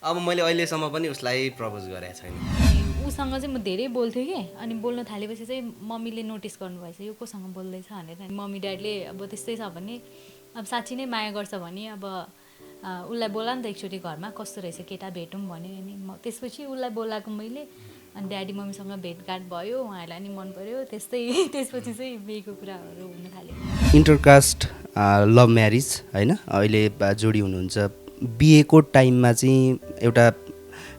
अब मैले अहिलेसम्म पनि उसलाई प्रपोज गरेको छैन। उसँग चाहिँ म धेरै बोल्थेँ कि अनि बोल्न थालेपछि चाहिँ मम्मीले नोटिस गर्नुभएछ यो कोसँग बोल्दैछ भनेर। मम्मी ड्याडीले अब त्यस्तै छ भने अब साँच्ची नै माया गर्छ भने अब उसलाई बोला नि त एकचोटि घरमा कस्तो रहेछ केटा भेटौँ भन्यो अनि त्यसपछि उसलाई बोलाएको मैले अनि ड्याडी मम्मीसँग भेटघाट भयो उहाँहरूलाई नि मन पऱ्यो त्यसपछि चाहिँ बिहेको कुराहरू हुन थाल्यो। इन्टरकास्ट लभ म्यारिज होइन अहिले जोडी हुनुहुन्छ बिहेको टाइममा चाहिँ एउटा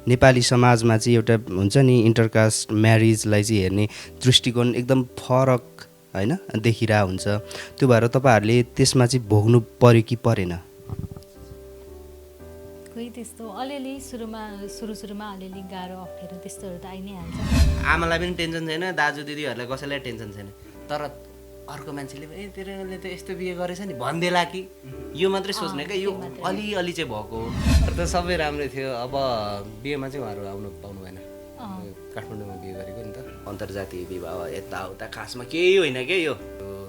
नेपाली समाजमा चाहिँ एउटा हुन्छ नि इन्टरकास्ट म्यारिजलाई चाहिँ हेर्ने दृष्टिकोण एकदम फरक होइन देखिरहेको हुन्छ। त्यो भएर तपाईँहरूले त्यसमा चाहिँ भोग्नु पऱ्यो कि परेन? खोइ त्यस्तो अलिअलि सुरुमा अलिअलि गाह्रो अप्ठ्यारो त्यस्तोहरू त आइ नै हाल्छ। आमालाई पनि टेन्सन छैन, दाजु दिदीहरूलाई कसैलाई टेन्सन छैन, तर अर्को मान्छेले पनि तेरोले त यस्तो बिहे गरेछ नि भनिदेला कि यो मात्रै सोच्ने क्या, यो अलिअलि चाहिँ भएको हो। तर त सबै राम्रै थियो। अब बिहेमा चाहिँ उहाँहरू आउनु पाउनु भएन, काठमाडौँमा बिहे गरेको नि त। अन्तर्जातीय विवाह यताउता खासमा केही होइन क्या, यो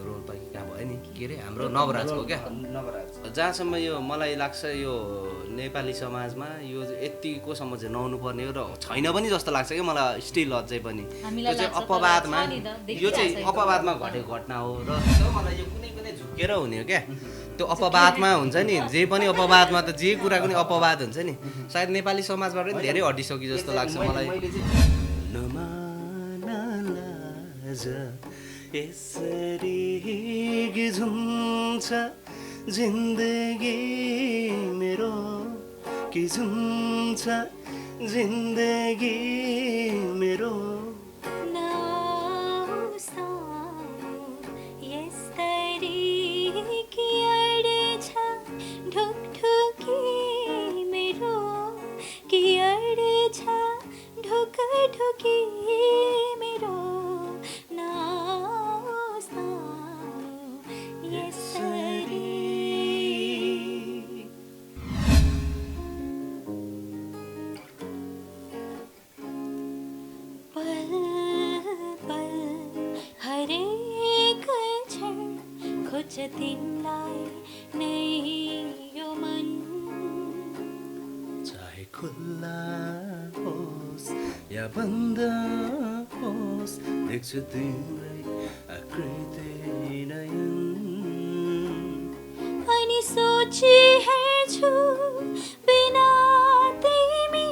रोल्पाकी कहाँ भयो नि के अरे हाम्रो नवराजको क्या। जहाँसम्म यो मलाई लाग्छ यो नेपाली समाजमा यो यतिकोसम्म चाहिँ नहुनु पर्ने हो र छैन पनि जस्तो लाग्छ क्या मलाई स्टिल अझै पनि। त्यो चाहिँ अपवादमा, यो चाहिँ अपवादमा घटेको घटना हो र मलाई यो कुनै झुकेर हुने हो क्या। त्यो अपवादमा हुन्छ नि, जे पनि अपवादमा त जे कुराको नि अपवाद हुन्छ नि। सायद नेपाली समाजबाट पनि धेरै हटिसक्यो जस्तो लाग्छ मलाई। यसरी झुन्छ जिन्दगी मेरो कि झुन्छ जिन्दगी मेरो। तिमीलाई नै यो मन चाहे खुल्ला होस् या बन्द होस् देख्छु तिम्रै आकृति नयन अनि सोची हेर्छु बिना तिमी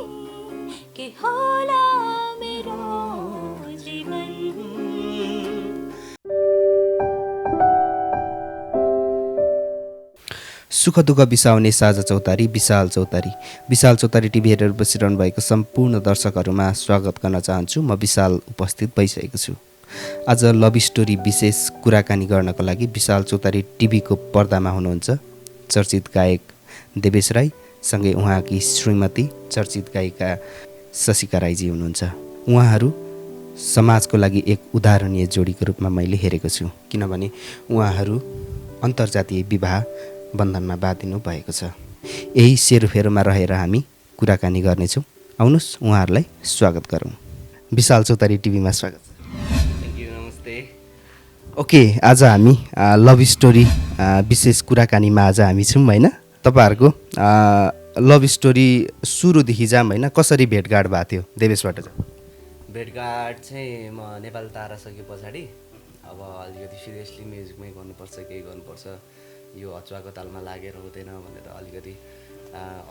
के होला मेरो जीवन। सुख दुःख बिसाउने साझा चौतारी विशाल चौतारी टिभी हेरेर बसिरहनु भएको सम्पूर्ण दर्शकहरूमा स्वागत गर्न चाहन्छु। म विशाल उपस्थित भइसकेको छु। आज लभ स्टोरी विशेष कुराकानी गर्नको लागि विशाल चौतारी टिभीको पर्दामा हुनुहुन्छ चर्चित गायक देवेश राई, सँगै उहाँकी श्रीमती चर्चित गायिका शशिका राईजी हुनुहुन्छ। उहाँहरू समाजको लागि एक उदाहरणीय जोडीको रूपमा मैले हेरेको छु, किनभने उहाँहरू अन्तर्जातीय विवाह बन्धनमा बाँधिनु भएको छ। यही सेरोफेरोमा रहेर हामी कुराकानी गर्नेछौँ। आउनुहोस् उहाँहरूलाई स्वागत गरौँ। विशाल चौतारी टिभीमा स्वागत। थ्याङ्क यू, नमस्ते। ओके, आज हामी लभ स्टोरी विशेष कुराकानीमा आज हामी छौँ होइन। तपाईँहरूको लभ स्टोरी सुरुदेखि जाऊँ होइन, कसरी भेटघाट भएको थियो देवेशबाट? भेटघाट चाहिँ म नेपाल तारा सके पछाडि अब अलिकति सिरियसली म्युजिकमै गर्नुपर्छ, केही गर्नुपर्छ, यो हचुवाको तालमा लागेर हुँदैन भनेर अलिकति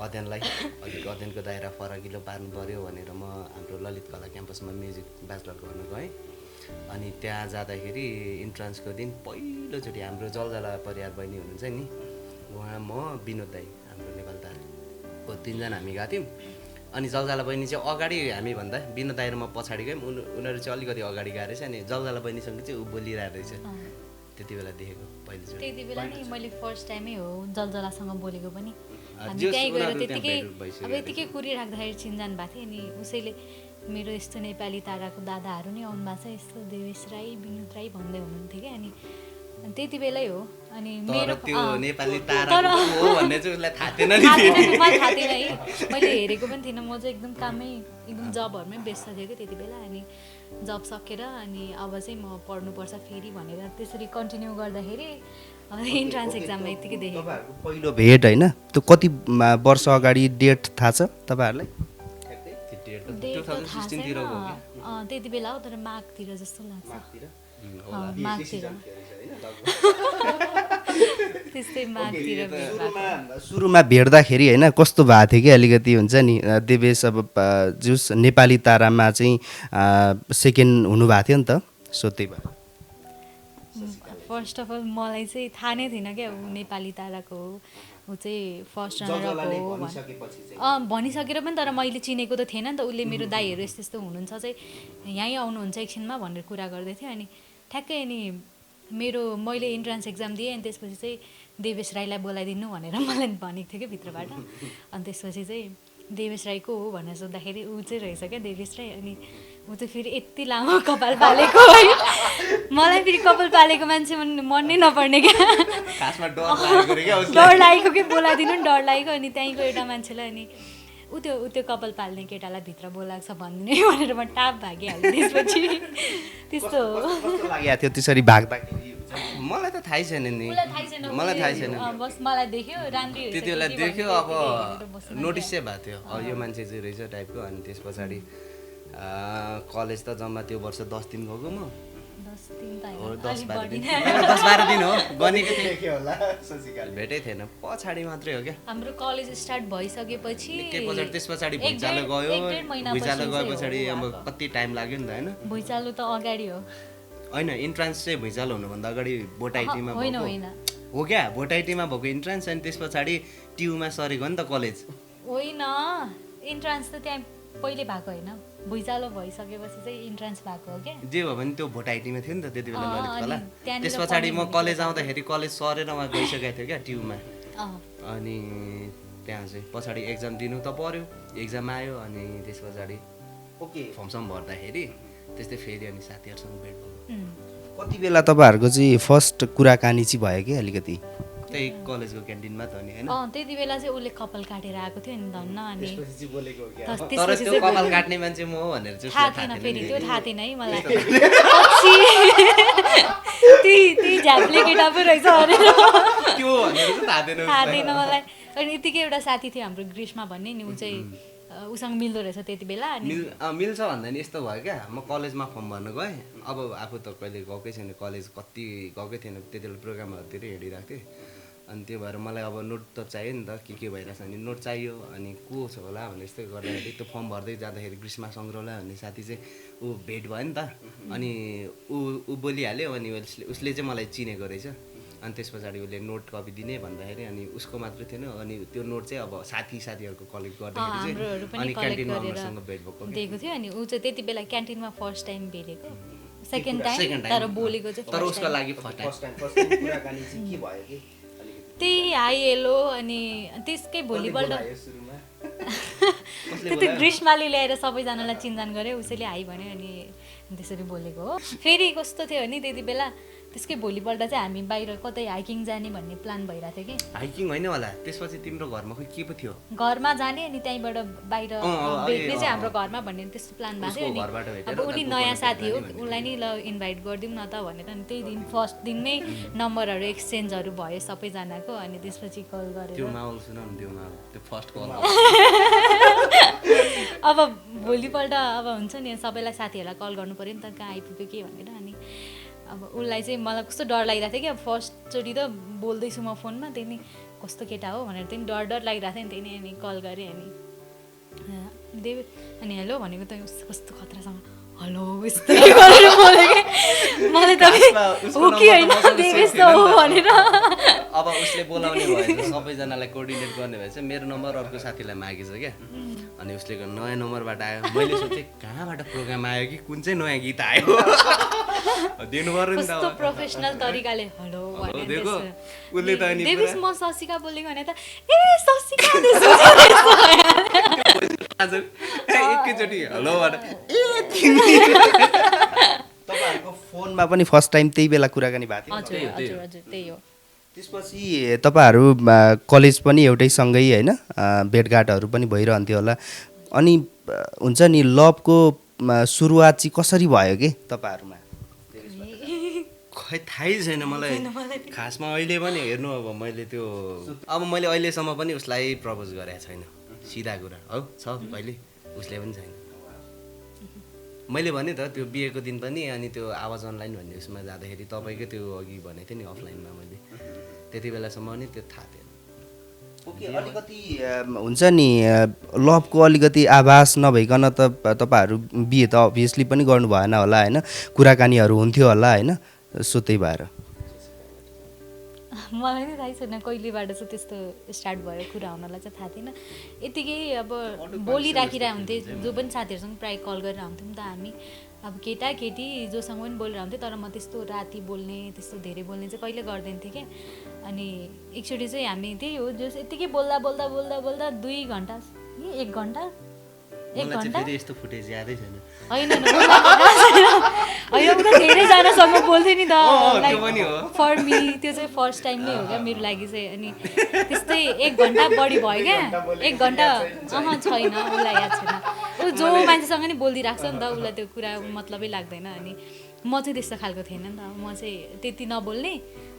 अध्ययनको दायरा फराकिलो पार्नु पऱ्यो भनेर म हाम्रो ललित कला क्याम्पसमा म्युजिक ब्याचलर गर्न गएँ। अनि त्यहाँ जाँदाखेरि इन्ट्रान्सको दिन पहिलोचोटि हाम्रो जलजला परिवार बहिनी हुनुहुन्छ नि, उहाँ म विनोद दाई हाम्रो नेपाल ताराको तिनजना हामी गएको थियौँ। अनि जलजला बहिनी चाहिँ अगाडि हामीभन्दा विनोद दाई र म पछाडि गयौँ, उनीहरू चाहिँ अलिकति अगाडि गएर चाहिँ अनि जलजला बहिनीसँग चाहिँ ऊ बोलिरहेको रहेछ। त्यति बेला देखेको पहिलोचोटि। त्यति बेला नि मैले फर्स्ट टाइमै हो जलजलासँग बोलेको पनि। हामी त्यहीँ गएर त्यतिकै अब यतिकै कुरिराख्दाखेरि चिनजान भएको थियो। अनि उसैले मेरो यस्तो नेपाली ताराको दादाहरू नै आउनु भएको छ, यस्तो देवेश राई विनोद राई भन्दै हुनुहुन्थ्यो क्या। अनि त्यति बेलै हो। अनि मेरो त्यो नेपाली तारा हो भन्ने चाहिँ उसलाई थाहा थिएन नि। मलाई थाहा थिएन है, मैले हेरेको पनि थिइनँ। म चाहिँ एकदम कामै एकदम जबहरूमै व्यस्त थिएँ कि त्यति बेला। अनि जब सकेर अनि अब चाहिँ म पढ्नुपर्छ फेरि भनेर त्यसरी कन्टिन्यू गर्दाखेरि इन्ट्रान्स एक्जाममा यतिकै देखेँ। तपाईँहरूको पहिलो भेट होइन त्यो कति वर्ष अगाडि डेट थाहा छ तपाईँहरूलाई? डेट त थाहा छैन, त्यति बेला हो, तर माघतिर जस्तो लाग्छ। माघतिर त्यस्तै माघतिर भेट भएको। सुरुमा भेट्दाखेरि होइन कस्तो भएको थियो कि अलिकति हुन्छ नि देवेश अब जुस नेपाली तारामा चाहिँ सेकेन्ड हुनुभएको थियो नि त, सो त्यही भएर फर्स्ट अफ अल मलाई चाहिँ थाहा नै थिएन क्या ऊ नेपाली ताराको हो, ऊ चाहिँ फर्स्ट रनर अप हो भनिसकेर पनि, तर मैले चिनेको त थिएन नि त। उसले मेरो दाईहरू यस्तो यस्तो हुनुहुन्छ चाहिँ यहीँ आउनुहुन्छ एकछिनमा भनेर कुरा गर्दै थियो। अनि ठ्याक्कै अनि मैले इन्ट्रान्स एक्जाम दिएँ, अनि त्यसपछि चाहिँ देवेश राईलाई बोलाइदिनु भनेर मलाई भनेको थियो कि भित्रबाट। अनि त्यसपछि चाहिँ देवेश राई को हो भनेर सोद्धाखेरि ऊ चाहिँ रहेछ क्या देवेश राई। अनि ऊ चाहिँ फेरि यति लामो कपाल पालेको है, मलाई फेरि कपाल पालेको मान्छे मन नै नपर्ने क्या, डर लागेको कि बोलाइदिनु नि डर लागेको। अनि त्यहीँको एउटा मान्छेलाई अनि ऊ त्यो कपाल पाल्ने केटालाई भित्र बोलाएको छ भनिदिनु भनेर म टाप भागिहालेँ। त्यसपछि त्यस्तो हो। कस्तो लागेको थियो त्यसरी भाग्दाखेरि? मलाई त थाहै छैन नि, मलाई थाहै छैन, बस मलाई देख्यो राम्रै त्यति बेला देख्यो, अब नोटिस चाहिँ भएको थियो यो मान्छे चाहिँ रहेछ टाइपको। अनि त्यस पछाडि कलेज त जम्मा त्यो वर्ष 10 दिन गएको म, 10-12 दिन हो गनेको थिएँ, भेटै थिएन, पछाडि मात्रै हो क्या हाम्रो कलेज स्टार्ट भइसकेपछि। त्यस पछाडि भुइँचालो गयो, भुइँचालो गए पछाडि अब कति टाइम लाग्यो नि त होइन। भुइँचालो त अगाडि हो होइन, इन्ट्रान्स चाहिँ भुइँचालो हुनुभन्दा अगाडि भोटाइटीमा होइन हो क्या, भोटाइटीमा भएको इन्ट्रान्स। अनि त्यस पछाडि ट्युमा सरेको नि त कलेज। होइन, इन्ट्रान्स त त्यहाँ पहिले भएको होइन, भुइँचालो भइसकेपछि चाहिँ इन्ट्रान्स भएको हो क्या। जे भयो भने त्यो भोटाइटीमा थियो नि त त्यति बेला ललित कला। त्यस पछाडि म कलेज आउँदाखेरि कलेज सरेर उहाँ गइसकेको थियो क्या ट्युमा। अनि त्यहाँ चाहिँ पछाडि एक्जाम दिनु त पर्यो, एक्जाम आयो। अनि त्यस पछाडि फर्मसम भर्दाखेरि त्यस्तै फेरि अनि साथीहरूसँग भेट भयो। कति बेला तपाईँहरूको चाहिँ फर्स्ट कुराकानी चाहिँ भयो कि अलिकति? त्यही कलेजको क्यान्टिनमा त नि होइन। त्यति बेला चाहिँ उसले कपाल काटेर आएको थियो नि धन्न। अनि तर त्यो कपाल काट्ने मान्छे म हो भनेर चाहिँ थाहा थिएन, फेरि त्यो थाहा थिएन है मलाई। त्यही झ्याप्ले केटा पो रहेछ भनेर त्यो भनेर चाहिँ थाहा थिएन मलाई। अनि यतिकै एउटा साथी थियो हाम्रो ग्रीष्मा भन्ने नि, ऊ चाहिँ उसँग मिल्दो रहेछ त्यति बेला। अनि मिल्छ भन्दा नि यस्तो भयो क्या, म कलेजमा फर्म भर्न गएँ। अब आफू त कहिले गएकै छैन कलेज, कति गएकै थिएन त्यति बेला, प्रोग्रामहरूतिर हिँडिरहेको थिएँ। अनि त्यो भएर मलाई अब नोट त चाहियो नि त, के भइरहेछ भने नोट चाहियो। अनि को छ होला भनेर यस्तै गर्दाखेरि त्यो फर्म भर्दै जाँदाखेरि ग्रीष्मा सङ्ग्रौला भन्ने साथी चाहिँ ऊ भेट भयो नि त। अनि ऊ बोलिहाल्यो, अनि उसले चाहिँ मलाई चिनेको रहेछ। अनि त्यस पछाडि उसले नोट कपी दिने भन्दाखेरि अनि उसको मात्रै थिएन, अनि त्यो नोट चाहिँ अब साथीहरूको कलेक्ट गर्दाखेरि चाहिँ अनि क्यान्टिनमा उनीहरूसँग भेट भएको दिएको थियो। अनि ऊ चाहिँ त्यति बेला क्यान्टिनमा फर्स्ट टाइम भेटेको, सेकेन्ड टाइम तर बोलेको चाहिँ तर उसको लागि फर्स्ट टाइम कुराकानी चाहिँ के भयो कि? त्यही हाई हेलो। अनि त्यसकै भोलिपल्ट त्यो ग्रीष्माले ल्याएर सबैजनालाई चिन्जान गऱ्यो, उसैले हाई भन्यो। अनि त्यसरी बोलेको हो। फेरि कस्तो थियो भने त्यति बेला त्यसकै भोलिपल्ट चाहिँ हामी बाहिर कतै हाइकिङ जाने भन्ने प्लान भइरहेको थियो कि। हाइकिङ होइन होला, त्यसपछि तिम्रो घरमा खोइ के पो थियो, घरमा जाने अनि त्यहीँबाट बाहिर भेट्ने चाहिँ हाम्रो घरमा भन्ने त्यस्तो प्लान भएको थियो। अनि अब उनी नयाँ साथी हो, उसलाई नि ल इन्भाइट गरिदिउँ न त भनेर। अनि त्यही दिन फर्स्ट दिनमै नम्बरहरू एक्सचेन्जहरू भयो सबैजनाको। अनि त्यसपछि कल गरेर त्यो माहौल सुन न, त्यो फर्स्ट कल। अब भोलिपल्ट अब हुन्छ नि सबैलाई साथीहरूलाई कल गर्नु पऱ्यो नि त, कहाँ आइपुग्यो के भनेर। अनि अब उसलाई चाहिँ मलाई कस्तो डर लागिरहेको थियो कि, अब फर्स्टचोटि त बोल्दैछु म फोनमा, त्यही नि कस्तो केटा हो भनेर त्यही डर लागिरहेको थियो नि। त्यही नै अनि कल गरेँ। अनि देव अनि हेलो भनेको त कस्तो खतरासँग हेलो यस्तो गरेर बोलेँ कि मलाई त हो कि होइन देवेश त हो भनेर। अब उसले बोलाउने भएछ, सबैजनालाई कोअर्डिनेट गर्ने भएछ, मेरो नम्बर अर्को साथीलाई मागेछ क्या। अनि उसले नयाँ नम्बरबाट आयो, मैले सोचेँ कहाँबाट प्रोग्राम आयो कि कुन चाहिँ नयाँ गीत आयो दिनु पर्यो नि त। कस्तो प्रोफेसनल तरिकाले हेलो देखो उसले त अनि देवेश म ससिका बोलेको भने त ए ससिका एकैचोटि हेलो तपाईँहरूको फोनमा पनि फर्स्ट टाइम त्यही बेला कुराकानी भएको थियो? हजुर हजुर त्यही हो। त्यसपछि तपाईँहरू कलेज पनि एउटै सँगै होइन, भेटघाटहरू पनि भइरहन्थ्यो होला। अनि हुन्छ नि लभको सुरुवात चाहिँ कसरी भयो कि तपाईँहरूमा? खै थाहै छैन मलाई खासमा अहिले पनि हेर्नु अब मैले त्यो अब मैले अहिलेसम्म पनि उसलाई प्रपोज गरेको छैन सिधा कुरा हौ छ कहिले उसले पनि छैन मैले भने त त्यो बिहेको दिन पनि अनि त्यो आवाज अनलाइन भन्ने उसमा जाँदाखेरि तपाईँकै त्यो अघि भनेको थिएँ नि अफलाइनमा मैले त्यति बेलासम्म नि त्यो थाहा थिएन ओके अलिकति हुन्छ नि लभको अलिकति आभास नभइकन त तपाईँहरू बिहे त अभियसली पनि गर्नु भएन होला होइन कुराकानीहरू हुन्थ्यो होला होइन सो त्यही भएर मलाई नै थाहै छैन कहिलेबाट चाहिँ त्यस्तो स्टार्ट भयो कुरा हुनलाई चाहिँ थाहा थिएन यतिकै अब बोलिराखिरहेको हुन्थ्यो जो पनि साथीहरूसँग प्रायः कल गरेर हुन्थ्यौँ त हामी अब केटा केटी जोसँग पनि बोलेर हुन्थ्यो तर म त्यस्तो राति बोल्ने त्यस्तो धेरै बोल्ने चाहिँ कहिले गर्दैन थिएँ क्या अनि एकचोटि चाहिँ हामी त्यही हो जो यतिकै बोल्दा बोल्दा बोल्दा बोल्दा 2 घन्टा 1 घन्टा 1 घन्टा यस्तो फुटेज यादै छैन होइन होइन धेरैजनासँग बोल्थेँ नि त फर मी त्यो चाहिँ फर्स्ट टाइम नै हो क्या मेरो लागि चाहिँ अनि त्यस्तै 1 घन्टा बढी भयो क्या 1 घन्टा छैन उसलाई याद छैन ऊ जो मान्छेसँग नि बोलिदिरहेको छ नि त उसलाई त्यो कुरा मतलबै लाग्दैन अनि म चाहिँ त्यस्तो खालको थिएन नि त म चाहिँ त्यति नबोल्ने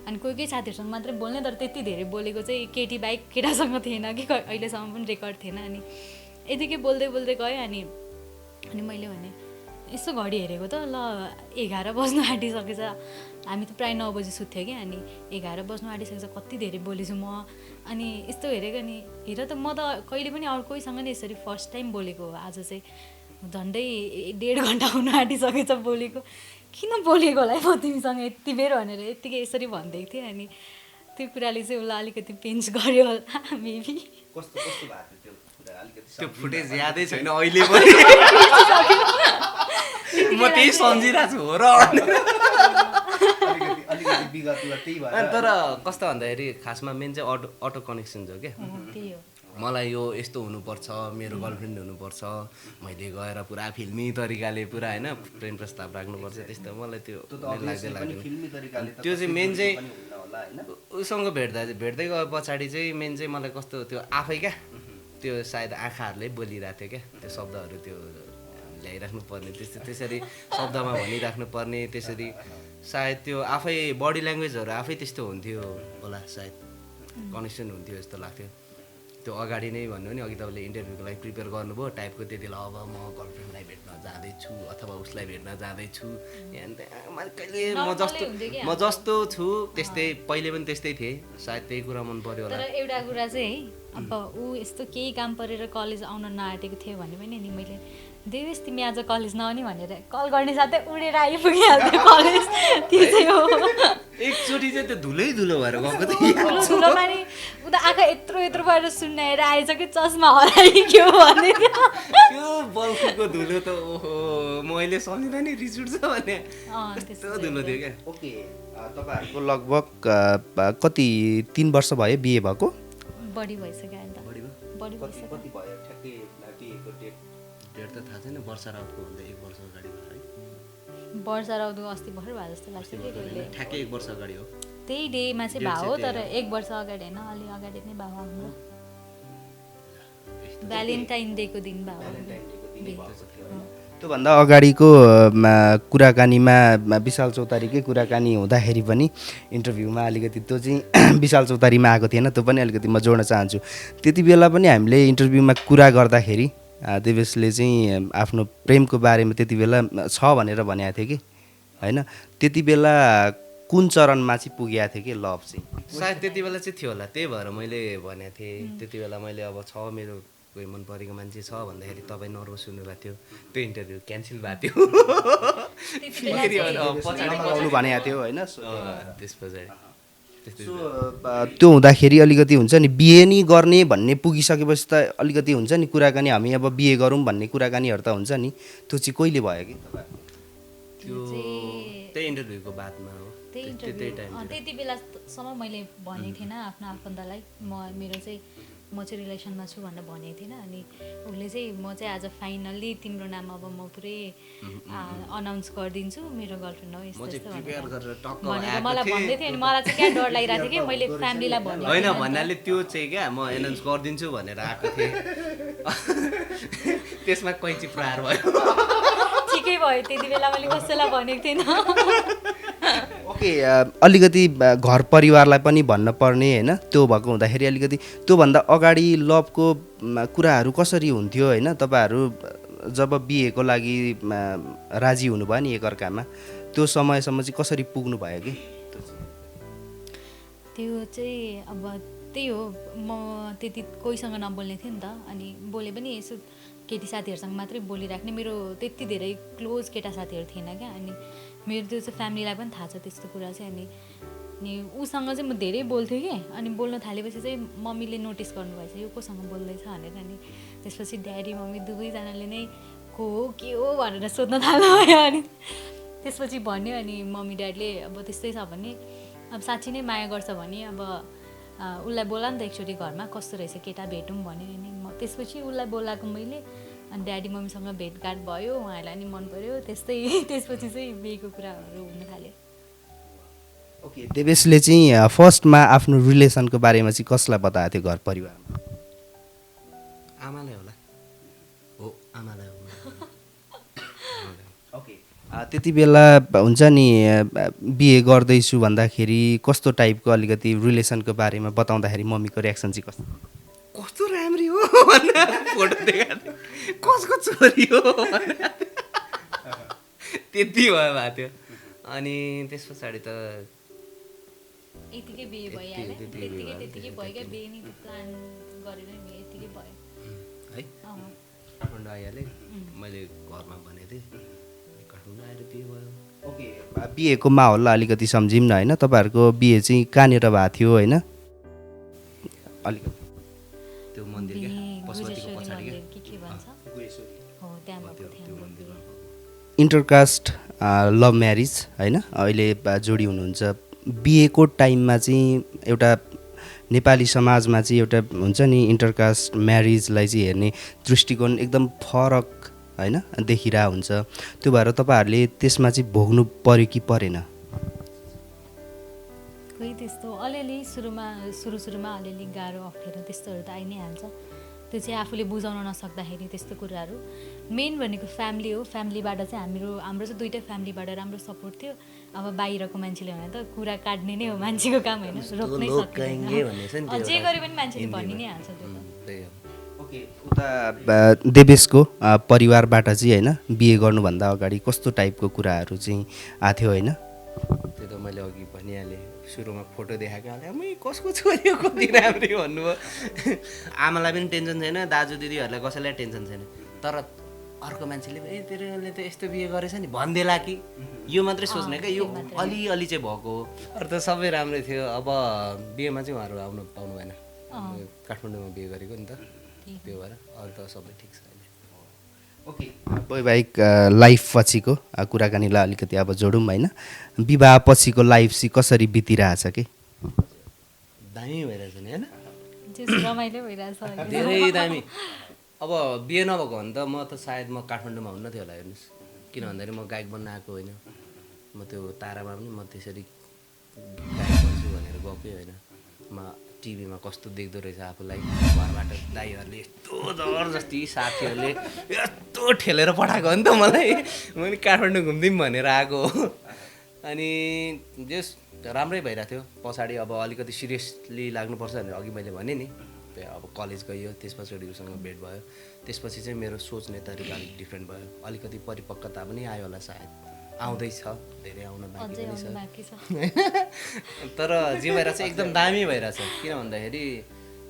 अनि कोही कोही साथीहरूसँग मात्रै बोल्ने तर त्यति धेरै बोलेको चाहिँ केटी बाहेक केटासँग थिएन कि अहिलेसम्म पनि रेकर्ड थिएन अनि यतिकै बोल्दै बोल्दै गयो अनि मैले भने यसो घडी हेरेको त ल 11 बज्नु आँटिसकेछ हामी त प्रायः 9 बजी सुत्थ्यो क्या अनि 11 बज्नु आँटिसकेछ कति धेरै बोलेछु म अनि यस्तो हेरेको नि हेर त म त कहिले पनि अरू कोहीसँग नि यसरी फर्स्ट टाइम बोलेको हो आज चाहिँ झन्डै 1.5 घन्टा हुन आँटिसकेछ बोलेको किन बोलेको होला म तिमीसँग यति बेर भनेर यत्तिकै यसरी भनिदिएको थिएँ अनि त्यो कुराले चाहिँ उसलाई अलिकति पिन्च गर्यो होला मेबी कस्तो कस्तो भएको थियो त्यो फुटेज यादै छैन अहिले पनि म त्यही सम्झिरहेको छु हो र तर कस्तो भन्दाखेरि खासमा मेन चाहिँ अटो कनेक्सन हो क्या मलाई यो यस्तो हुनुपर्छ मेरो गर्लफ्रेन्ड हुनुपर्छ मैले गएर पुरा फिल्मी तरिकाले पुरा होइन प्रेम प्रस्ताव राख्नुपर्छ त्यस्तो मलाई त्यो लाग्दैन त्यो चाहिँ मेन चाहिँ उसँग भेट्दै गए पछाडि चाहिँ मेन चाहिँ मलाई कस्तो त्यो आफै क्या त्यो सायद आँखाहरूले बोलिरहेको थियो क्या त्यो शब्दहरू त्यो ल्याइराख्नु पर्ने त्यसरी शब्दमा भनिराख्नु पर्ने त्यसरी सायद त्यो आफै बडी ल्याङ्ग्वेजहरू आफै त्यस्तो हुन्थ्यो होला सायद कनेक्सन हुन्थ्यो जस्तो लाग्थ्यो त्यो अगाडि नै भन्नु नि अघि तपाईँले इन्टरभ्यूको लागि प्रिपेयर गर्नुभयो टाइपको त्यति बेला अब म गर्लफ्रेन्डलाई भेट्न जाँदैछु अथवा उसलाई भेट्न जाँदैछु कहिले म जस्तो छु त्यस्तै पहिले पनि त्यस्तै थिएँ सायद त्यही कुरा मन पर्यो होला तर एउटा कुरा चाहिँ है अब ऊ यस्तो केही काम परेर कलेज आउन नआँटेको थियो भने पनि नि मैले देवेश तिमी आज कलेज नआउने भनेर कल गर्ने साथै उडेर आइपुगिहाल्थ्यो कलेज त्यो चाहिँ हो एकचोटि चाहिँ त्यो धुलै धुलो भएर गएको धुलोमा नि ऊ त आँखा यत्रो यत्रो भएर सुन्नाएर आएछ कि चस्मा हराइक्यो भने त्यो बल्बको धुलो त ओहो मैले सम्झिँदा नि रिस उठ्छ भने त्यस्तो धुलो थियो क्या ओके तपाईँहरूको लगभग कति 3 वर्ष भयो बिहे भएको बढी भइसक्यो अहिले त बढी भइसक्यो कति भयो ठ्याक्कै बिहेको डेट त थाहा छैन वर्ष राउतको भन्दा 1 वर्ष अगाडि भयो है वर्ष राउतको अस्ति भर्खर भयो जस्तो लाग्छ कि कहिले ठ्याक्कै 1 वर्ष अगाडि हो त्यही डेमा चाहिँ भयो हो तर 1 वर्ष अगाडि होइन अलि अगाडि नै भयो हाम्रो भ्यालेन्टाइन डेको दिन भयो त्योभन्दा अगाडिको कुराकानीमा विशाल चौतारीकै कुराकानी हुँदाखेरि पनि इन्टरभ्यूमा अलिकति त्यो चाहिँ विशाल चौतारीमा आएको थिएन त्यो पनि अलिकति म जोड्न चाहन्छु त्यति बेला पनि हामीले इन्टरभ्यूमा कुरा गर्दाखेरि देवेशले चाहिँ आफ्नो प्रेमको बारेमा त्यति बेला छ भनेर भनेको थियो कि होइन त्यति बेला कुन चरणमा चाहिँ पुगेको थियो कि लभ चाहिँ सायद त्यति बेला चाहिँ थियो होला त्यही भएर मैले भनेको थिएँ त्यति बेला मैले अब छ मेरो कोही मन परेको मान्छे छ भन्दाखेरि तपाईँ नर्भस हुनुभएको थियो त्यो इन्टरभ्यू क्यान्सल भएको थियो भनेको थियो होइन त्यस पछाडि त्यो हुँदाखेरि अलिकति हुन्छ नि बिहे नि गर्ने भन्ने पुगिसकेपछि त अलिकति हुन्छ नि कुराकानी हामी अब बिहे गरौँ भन्ने कुराकानीहरू त हुन्छ नि त्यो चाहिँ कहिले भयो कि त्यो त्यही इन्टरभ्यूको बादमा हो त्यति बेलासम्म मैले भनेको थिएन आफ्नो आफन्तलाई मेरो चाहिँ म चाहिँ रिलेसनमा छु भनेर भनेको थिएन अनि उसले चाहिँ म चाहिँ आज फाइनल्ली तिम्रो नाम अब म पुरै अनाउन्स गरिदिन्छु मेरो गर्लफ्रेन्ड हो यस्तो यस्तो भनेर मलाई भन्दै थियो अनि मलाई चाहिँ क्या डर लागिरहेको थियो कि मैले फ्यामिलीलाई भने होइन भन्नाले त्यो चाहिँ क्या म एनाउन्स गरिदिन्छु भनेर आएको थिएँ त्यसमा कैँची प्रहार भयो ठिकै भयो त्यति बेला मैले कसैलाई भनेको थिएन ओके अलिकति घर परिवारलाई पनि भन्न पर्ने होइन त्यो भएको हुँदाखेरि अलिकति त्योभन्दा अगाडि लभको कुराहरू कसरी हुन्थ्यो होइन तपाईँहरू जब बिहेको लागि राजी हुनुभयो नि एकअर्कामा त्यो समयसम्म चाहिँ कसरी पुग्नु भयो कि त्यो चाहिँ अब त्यही हो म त्यति कोहीसँग नबोल्ने थिएँ नि त अनि बोले पनि यसो केटी साथीहरूसँग मात्रै बोलिराख्ने मेरो त्यति धेरै क्लोज केटा साथीहरू थिएन क्या अनि मेरो त्यो चाहिँ फ्यामिलीलाई पनि थाहा छ त्यस्तो कुरा चाहिँ अनि उसँग चाहिँ म धेरै बोल्थेँ कि अनि बोल्न थालेपछि चाहिँ मम्मीले नोटिस गर्नुभएछ यो कोसँग बोल्दैछ भनेर अनि त्यसपछि ड्याडी मम्मी दुवैजनाले नै को हो के हो भनेर सोध्न थाल्नुभयो अनि त्यसपछि भन्यो अनि मम्मी ड्याडीले अब त्यस्तै छ भने अब साँच्ची नै माया गर्छ भने अब उसलाई बोला नि त एकचोटि घरमा कस्तो रहेछ केटा भेटौँ भन्यो अनि त्यसपछि उसलाई बोलाएको मैले अनि ड्याडी मम्मीसँग भेटघाट भयो उहाँहरूलाई नि मन पऱ्यो त्यस्तै त्यसपछि चाहिँ बिहेको कुराहरू हुन थाल्यो ओके देवेशले चाहिँ फर्स्टमा आफ्नो रिलेसनको बारेमा चाहिँ कसलाई बताएको थियो घर परिवारमा आमालाई होला हो आमालाई हो ओके त्यति बेला हुन्छ नि बिहे गर्दैछु भन्दाखेरि कस्तो टाइपको अलिकति रिलेसनको बारेमा बताउँदाखेरि मम्मीको रियाक्सन चाहिँ कस्तो कस्तो राम्री हो भनेर फोटो देखाएको कसको छोरी हो भनेर त्यति भएको थियो अनि त्यस पछाडि त यतिकै बिहे भइहाल्यो त्यतिकै भयो क्या बिहे नि प्लान गरेर नि यतिकै भयो है काठमाडौँ आइहालेँ मैले घरमा भनेको थिएँ काठमाडौँ आएर बिहे भयो ओके बिहेको माहौललाई अलिकति सम्झौँ न होइन तपाईँहरूको बिहे चाहिँ कहाँनिर भएको थियो होइन अलिकति त्यो मन्दिर क्या पशुपतिको पछाडि क्या के भन्छ हो त्यहाँ भएको थियो इन्टरकास्ट लभ म्यारिज होइन अहिले जोडी हुनुहुन्छ बिहेको टाइममा चाहिँ एउटा नेपाली समाजमा चाहिँ एउटा हुन्छ नि इन्टरकास्ट म्यारिजलाई चाहिँ हेर्ने दृष्टिकोण एकदम फरक होइन देखिरहेको हुन्छ त्यो भएर तपाईँहरूले त्यसमा चाहिँ भोग्नु पर्यो कि परेन खोइ त्यस्तो अलिअलि सुरुमा अलिअलि गाह्रो अप्ठ्यारो त्यस्तोहरू त आइ नै हाल्छ त्यो चाहिँ आफूले बुझाउन नसक्दाखेरि त्यस्तो कुराहरू मेन भनेको फ्यामिली हो फ्यामिलीबाट चाहिँ हाम्रो चाहिँ दुइटै फ्यामिलीबाट राम्रो सपोर्ट थियो अब बाहिरको मान्छेले भने त कुरा काट्ने नै हो मान्छेको काम होइन रोक्नै सक्दैन जे गरे पनि मान्छेले भनि नै हाल्छ त्यो त ओके उता देवेशको परिवारबाट चाहिँ होइन बिहे गर्नुभन्दा अगाडि कस्तो टाइपको कुराहरू चाहिँ आएको थियो होइन त्यो त मैले अघि भनिहालेँ सुरुमा फोटो देखाएको हालेँ कसको छोरी हो कति राम्री भन्नुभयो आमालाई पनि टेन्सन छैन दाजु दिदीहरूलाई कसैलाई टेन्सन छैन तर अर्को मान्छेले तेरोले त यस्तो बिहे गरेछ नि भनिदेला कि यो मात्रै सोच्ने क्या यो अलिअलि चाहिँ भएको हो अरू त सबै राम्रै थियो अब बिहेमा चाहिँ उहाँहरू आउनु पाउनु भएन काठमाडौँमा बिहे गरेको नि त त्यो भएर अरू त सबै ठिक छ अहिले ओके वैवाहिक लाइफ पछिको कुराकानीलाई अलिकति अब जोडौँ होइन विवाह पछिको लाइफ चाहिँ कसरी बितिरहेछ कि दामी भइरहेछ नि होइन रमाइलो भइरहेछ धेरै दामी अब बिहे नभएको भने त म त सायद म काठमाडौँमा हुन्न थियो होला हेर्नुहोस् किन भन्दाखेरि म गायक बन्न आएको होइन म त्यो तारामा पनि म त्यसरी गायक बन्छु भनेर गएकै होइन म टिभीमा कस्तो देख्दो रहेछ आफूलाई घरबाट दाइहरूले यस्तो जबरजस्ती साथीहरूले यस्तो ठेलेर पठाएको हो नि त मलाई मैले काठमाडौँ घुम्दिउँ भनेर आएको हो अनि जस राम्रै भइरहेको थियो पछाडि अब अलिकति सिरियसली लाग्नुपर्छ भनेर अघि मैले भनेँ नि अब कलेज गयो त्यसपछि उसँग भेट भयो त्यसपछि चाहिँ मेरो सोच्ने तरिका अलिक डिफ्रेन्ट भयो अलिकति परिपक्वता पनि आयो होला सायद आउँदैछ धेरै आउन बाँकी छ तर जे भइरहेछ एकदम दामी भइरहेछ किन भन्दाखेरि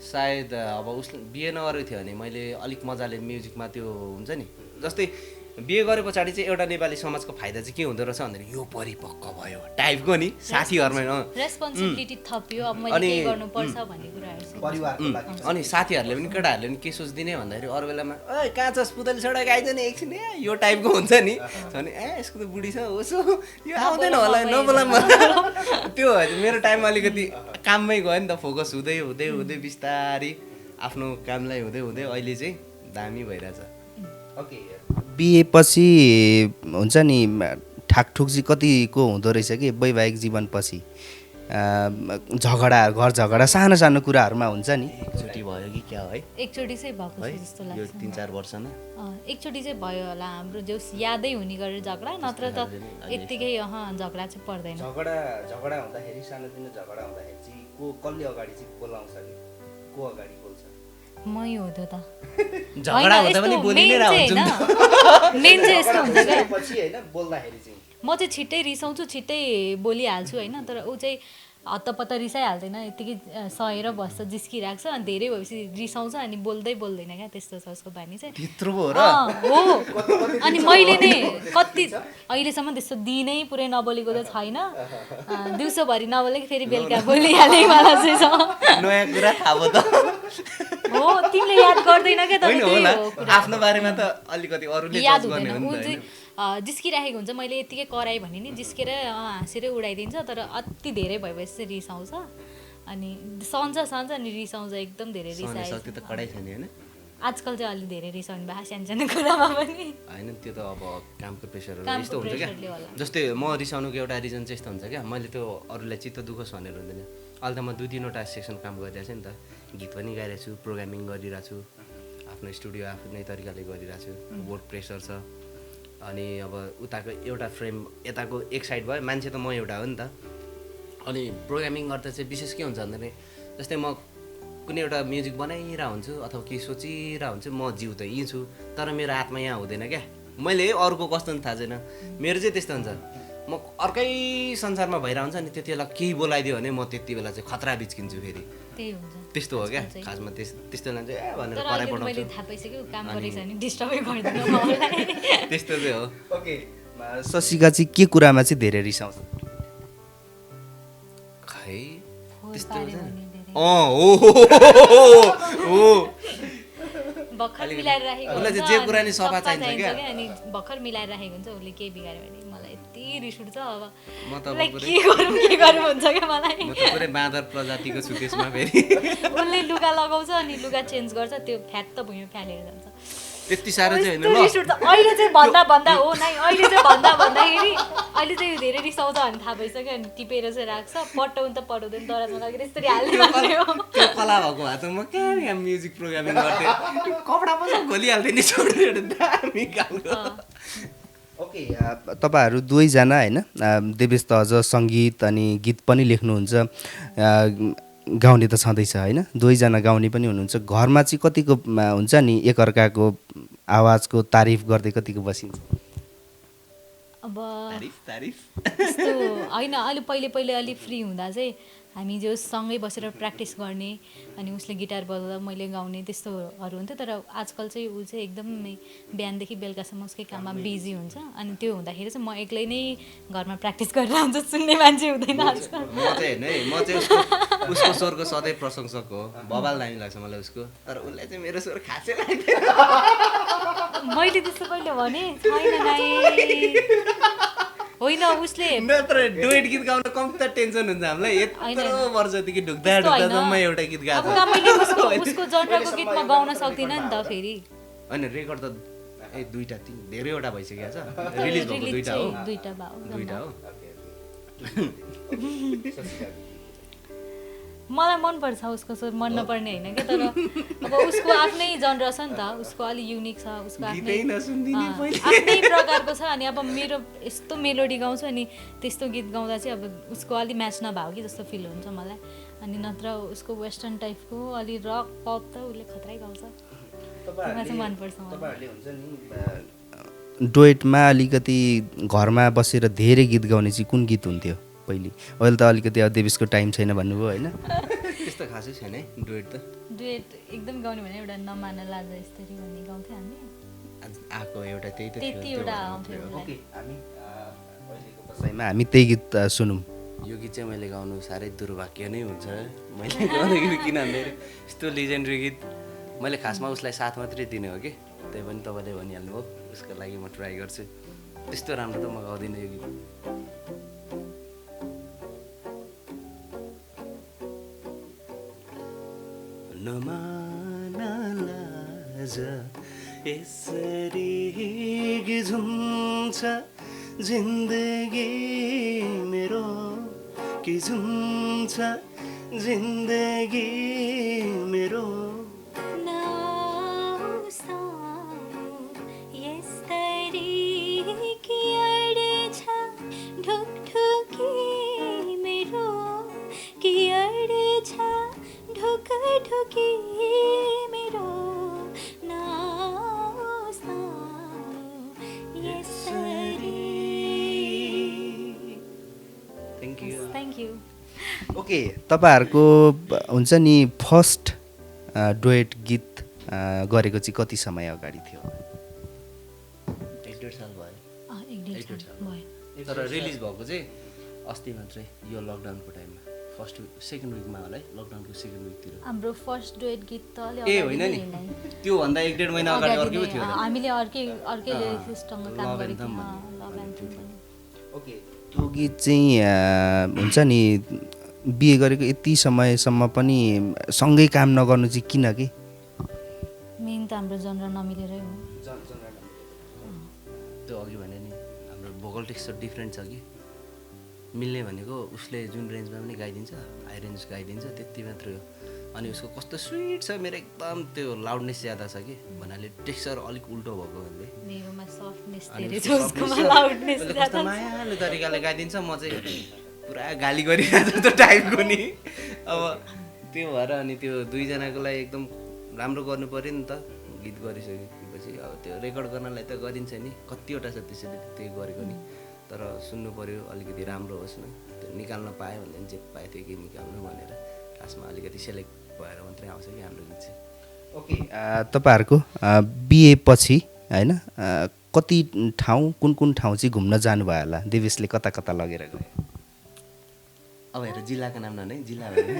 सायद अब उसले बिहे नगरेको थियो भने मैले अलिक मजाले म्युजिकमा त्यो हुन्छ नि जस्तै बिहे गरे पछाडि चाहिँ एउटा नेपाली समाजको फाइदा चाहिँ के हुँदो रहेछ भन्दाखेरि यो परिपक्व भयो टाइपको नि साथीहरूमा रेस्पोन्सिबिलिटी थप्यो अब मैले के गर्नुपर्छ भन्ने कुराहरू अनि साथीहरूले पनि केटाहरूले पनि के सोच्दिने भन्दाखेरि अरू बेलामा ओइ कहाँ छस् पुतली छोडेर आइदिने एकछिन यो टाइपको हुन्छ नि भने यसको त बुढी छ होस् यो आउँदैन होला नबोला त्यो मेरो टाइममा अलिकति काममै गयो नि त फोकस हुँदै हुँदै हुँदै बिस्तारी आफ्नो कामलाई हुँदै हुँदै अहिले चाहिँ दामी भइरहेछ ओके बिहेपछि हुन्छ नि ठाकठुक चाहिँ कतिको हुँदो रहेछ कि वैवाहिक जीवनपछि झगडा घर झगडा सानो सानो कुराहरूमा हुन्छ नि एकचोटि भयो कि क्या है एकचोटि चाहिँ भएको छ जस्तो यो लाग्छ 3-4 वर्षमा एकचोटि चाहिँ भयो होला हाम्रो जो यादै हुने गरेर झगडा नत्र त यत्तिकै झगडा चाहिँ पर्दैन झगडा हुँदाखेरि सानोतिनो झगडा हुँदाखेरि चाहिँ कसले अगाडि चाहिँ बोलाउँछ कि को अगाडि बोल्छ मै हो त्यो त झगडा हुँदा पनि बोलि नै रहन्छ मेन चाहिँ यस्तो हुन्छ क्या पछि हैन बोल्दाखेरि चाहिँ म चाहिँ छिट्टै रिसाउँछु छिट्टै बोलिहाल्छु होइन तर ऊ चाहिँ हत्तपत्त रिसाइहाल्दैन यत्तिकै सहेर बस्छ जिस्किरहेको छ अनि धेरै भएपछि रिसाउँछ अनि बोल्दैन क्या त्यस्तो छ उसको बानी चाहिँ त्यत्रो हो र हो अनि मैले नै कति अहिलेसम्म त्यस्तो दिनै पुरै नबोलेको त छैन दिउँसोभरि नबोलेको फेरि बेलुका बोलिहालेँ मलाई चाहिँ छ नयाँ कुरा थाहा भयो त हो तिमीले याद गर्दैन क्या तर होइन त्यही होला हो कुरा। आफ्नो बारेमा त अलिकति अरूले याद जज गर्ने हुँदैन हो ऊ नि त चाहिँ जिस्किराखेको हुन्छ मैले यत्तिकै कराएँ भने नि जिस्केर हाँसेरै उडाइदिन्छ तर अति धेरै भएपछि चाहिँ रिसाउँछ अनि सन्छ अनि रिसाउँछ एकदम धेरै रिसाएछ सक्यो त कडाइ छैन होइन आजकल चाहिँ अलि धेरै रिसाउनु भएको सानो कुरामा पनि होइन त्यो त अब कामको प्रेसरहरू कामको यस्तो हुन्छ क्या प्रेसरले होला। जस्तै म रिसाउनुको एउटा रिजन चाहिँ यस्तो हुन्छ क्या मैले त्यो अरूलाई चित्त दुःखोस् भनेर हुँदैन अहिले त म 2-3वटा सेक्सन काम गरिरहेको छु नि त गीत पनि गाइरहेको छु प्रोग्रामिङ गरिरहेको छु आफ्नो स्टुडियो आफ्नै तरिकाले गरिरहेको छु वर्क प्रेसर छ अनि अब उताको एउटा फ्रेम यताको एक साइड भयो मान्छे त म एउटा हो नि त अनि प्रोग्रामिङ गर्दा चाहिँ विशेष के हुन्छ भन्दाखेरि जस्तै म कुनै एउटा म्युजिक बनाइरहेको हुन्छु अथवा केही सोचिरहेको हुन्छु म जिउ त यहीँ छु तर मेरो आत्मा यहाँ हुँदैन क्या मैले अर्को कस्तो नि थाहा छैन मेरो चाहिँ त्यस्तो हुन्छ म अर्कै संसारमा भइरहेको हुन्छ अनि त्यति बेला केही बोलाइदियो भने म त्यति बेला चाहिँ खतरा बिच्किन्छु फेरि त्यही हुन्छ त्यस्तो हो क्या खासमा त्यस्तो लान्छ ए भनेर तर कराइ अहिले मैले पठाउँछु थाहा पाइसक्यो काम गरेको छ भने डिस्टर्बै गर्दैन मलाई त्यस्तो चाहिँ हो ओके शशिका चाहिँ के कुरामा चाहिँ धेरै रिसाउँछ खै फोहोर त्यस्तो पार्यो हुन्छ भने धेरै। हो भर्खर मिलाएर राखेको उसलाई हुन्छ चाहिँ जे कुरा नि अनि सफा चाहिन्छ चाहिन्छ क्या। अनि भर्खर मिलाएर राखेको हुन्छ उसले केही बिगाऱ्यो भने मलाई यति रिस उठ्छ अब म त अब उसलाई पुरै के गरौँ हुन्छ क्या मलाई म त पुरै बाँदर प्रजातिको छु त्यसमा फेरि उसले लुगा लगाउँछ अनि लुगा चेन्ज गर्छ त्यो फ्यात्त भुइँमा फ्यालेर जान्छ त्यति साह्रो चाहिँ यस्तो होइन रिस उठ्छ अहिले चाहिँ भन्दा हो नै अहिले चाहिँ भन्दाखेरि अहिले चाहिँ धेरै रिसाउँछ भने थाहा भइसक्यो अनि टिपेर चाहिँ राख्छ पटाउनु त पटाउँदैन दराजमा लगेर यसरी हाल्ने मात्रै हो त्यो कला भएको भए त म कहाँ म्युजिक प्रोग्रामिङ गर्थेँ कपडा पनि खोलिहाल्थेँ नि छोडेर दामी खालको ओके तपाईँहरू दुवैजना होइन देवेश त अझ सङ्गीत अनि गीत पनि लेख्नुहुन्छ गाउने त छँदैछ होइन दुवैजना गाउने पनि हुनुहुन्छ घरमा चाहिँ कतिको हुन्छ नि एकअर्काको आवाजको तारिफ गर्दै कतिको बसिन्छ अब तारिफ त्यस्तो होइन अलि पहिले अलि फ्री हुँदा चाहिँ हामी जो सँगै बसेर प्र्याक्टिस गर्ने अनि उसले गिटार बजाउँदा मैले गाउने त्यस्तोहरू हुन्थ्यो तर आजकल चाहिँ ऊ चाहिँ एकदमै बिहानदेखि बेलुकासम्म उसकै काममा बिजी हुन्छ अनि त्यो हुँदाखेरि चाहिँ म एक्लै नै घरमा प्र्याक्टिस गरेर आउँछु सुन्ने मान्छे हुँदैन आजकल म चाहिँ होइन है म चाहिँ उसको स्वरको सधैँ प्रशंसक हो बबाल दामी लाग्छ मलाई उसको तर उसलाई चाहिँ मेरो स्वर खासै लाग्दैन मैले त्यस्तो कहिले भने छैन नाइ होइन उसले नत्र डुएट गीत गाउन कम्ती त टेन्सन हुन्छ हामीलाई यत्रो वर्षदेखि ढुक्दा जम्म एउटा गीत अब गाएको मैले उसको जनरको गीत म गाउन सक्दिनँ नि त फेरि होइन रेकर्ड त दुईवटा धेरैवटा भइसकेको छ रिलिज भएको दुईवटा हो दुईवटा हो मलाई मनपर्छ उसको स्वर मन नपर्ने होइन क्या तर अब उसको आफ्नै जनर छ नि त उसको अलिक युनिक छ उसको आफ्नै आफ्नै प्रकारको छ अनि अब मेरो यस्तो मेलोडी गाउँछु अनि त्यस्तो गीत गाउँदा चाहिँ अब उसको अलिक म्याच नभएको कि जस्तो फिल हुन्छ मलाई अनि नत्र उसको वेस्टर्न टाइपको अलि रक पप त उसले खतरै गाउँछ चाहिँ मनपर्छ मलाई डुएटमा अलिकति घरमा बसेर धेरै गीत गाउने चाहिँ कुन गीत हुन्थ्यो पहिले अहिले त अलिकति अब देवेशको टाइम छैन भन्नुभयो होइन त्यस्तो खासै छैन है डुएट त डुएट एकदम गाउने भने एउटा नमान लाज यसरी भन्ने गाउँथ्यो हामी आएको एउटा त्यही त त्यतिवटा आउँथ्यो उसलाई हामी त्यही गीत सुनौँ यो गीत चाहिँ मैले गाउनु साह्रै दुर्भाग्य नै हुन्छ मैले गाउँदाखेरि किन भन्दाखेरि यस्तो लिजेन्डरी गीत मैले खासमा उसलाई साथ मात्रै दिने हो कि त्यही पनि तपाईँले भनिहाल्नु हो उसको लागि म ट्राई गर्छु त्यस्तो राम्रो त म गाउँदिनँ यो गीत नमानलाज यसरी झुम्छ जिन्दगी मेरो कि जुन छ जिन्दगी मेरो थ्याङ्क यू। ओके, तपाईँहरूको हुन्छ नि फर्स्ट डुएट गीत गरेको चाहिँ कति समय अगाडि थियो? 1.5 साल भयो। एक डेढ साल भयो। तर रिलिज भएको चाहिँ अस्ति मात्रै, यो लकडाउनको टाइममा फर्स्ट सेकेन्ड विकमा होला है, लकडाउनको सेकेन्ड विकतिर। हाम्रो फर्स्ट डुएट गीत त अलि ए होइन नि, त्योभन्दा 1.5 महिना अगाडि अर्कै पो थियो। हामीले अर्कै लिरिक्ससँग काम गरेको थियौँ, लभ एन्थम पनि। ओके, त्यो गीत चाहिँ हुन्छ नि बिहे गरेको यति समयसम्म पनि सँगै काम नगर्नु चाहिँ किन के? मेन त हाम्रो जनर नमिलेरै हो। त्यो अघि भने नि हाम्रो भोकल टेक्स्चर डिफ्रेन्ट छ कि, मिल्ने भनेको उसले जुन रेन्जमा पनि गाइदिन्छ, हाई रेन्ज गाइदिन्छ, त्यति मात्रै हो। अनि उसको कस्तो स्विट छ, मेरो एकदम त्यो लाउडनेस ज्यादा छ कि भन्नाले टेक्स्चर अलिक उल्टो भएको भन्दै मेरोमा सफ्टनेस धेरै छ, उसकोमा लाउडनेस ज्यादा कस्तो मायालु तरिकाले गाइदिन्छ, म चाहिँ पुरा गाली गरिरहेको त्यो टाइपको नि। अब त्यो भएर अनि त्यो दुईजनाको लागि एकदम राम्रो गर्नु पऱ्यो नि त। गीत गरिसकेपछि अब त्यो रेकर्ड गर्नलाई त गरिन्छ नि, कतिवटा छ त्यसरी त्यो गरेको नि, तर सुन्नु पऱ्यो अलिकति राम्रो होस् न। त्यो निकाल्न पायो भने जे पायो त्यो गीत निकाल्नु भनेर लास्टमा अलिकति सेलेक्ट भएर मात्रै आउँछ कि हाम्रो गीत चाहिँ। ओके, तपाईँहरूको बिए पछि होइन कति ठाउँ, कुन ठाउँ चाहिँ घुम्न जानुभयो होला? देवेशले कता कता लगेर गयो? अब हेर जिल्लाको नाम ननै, जिल्ला भयो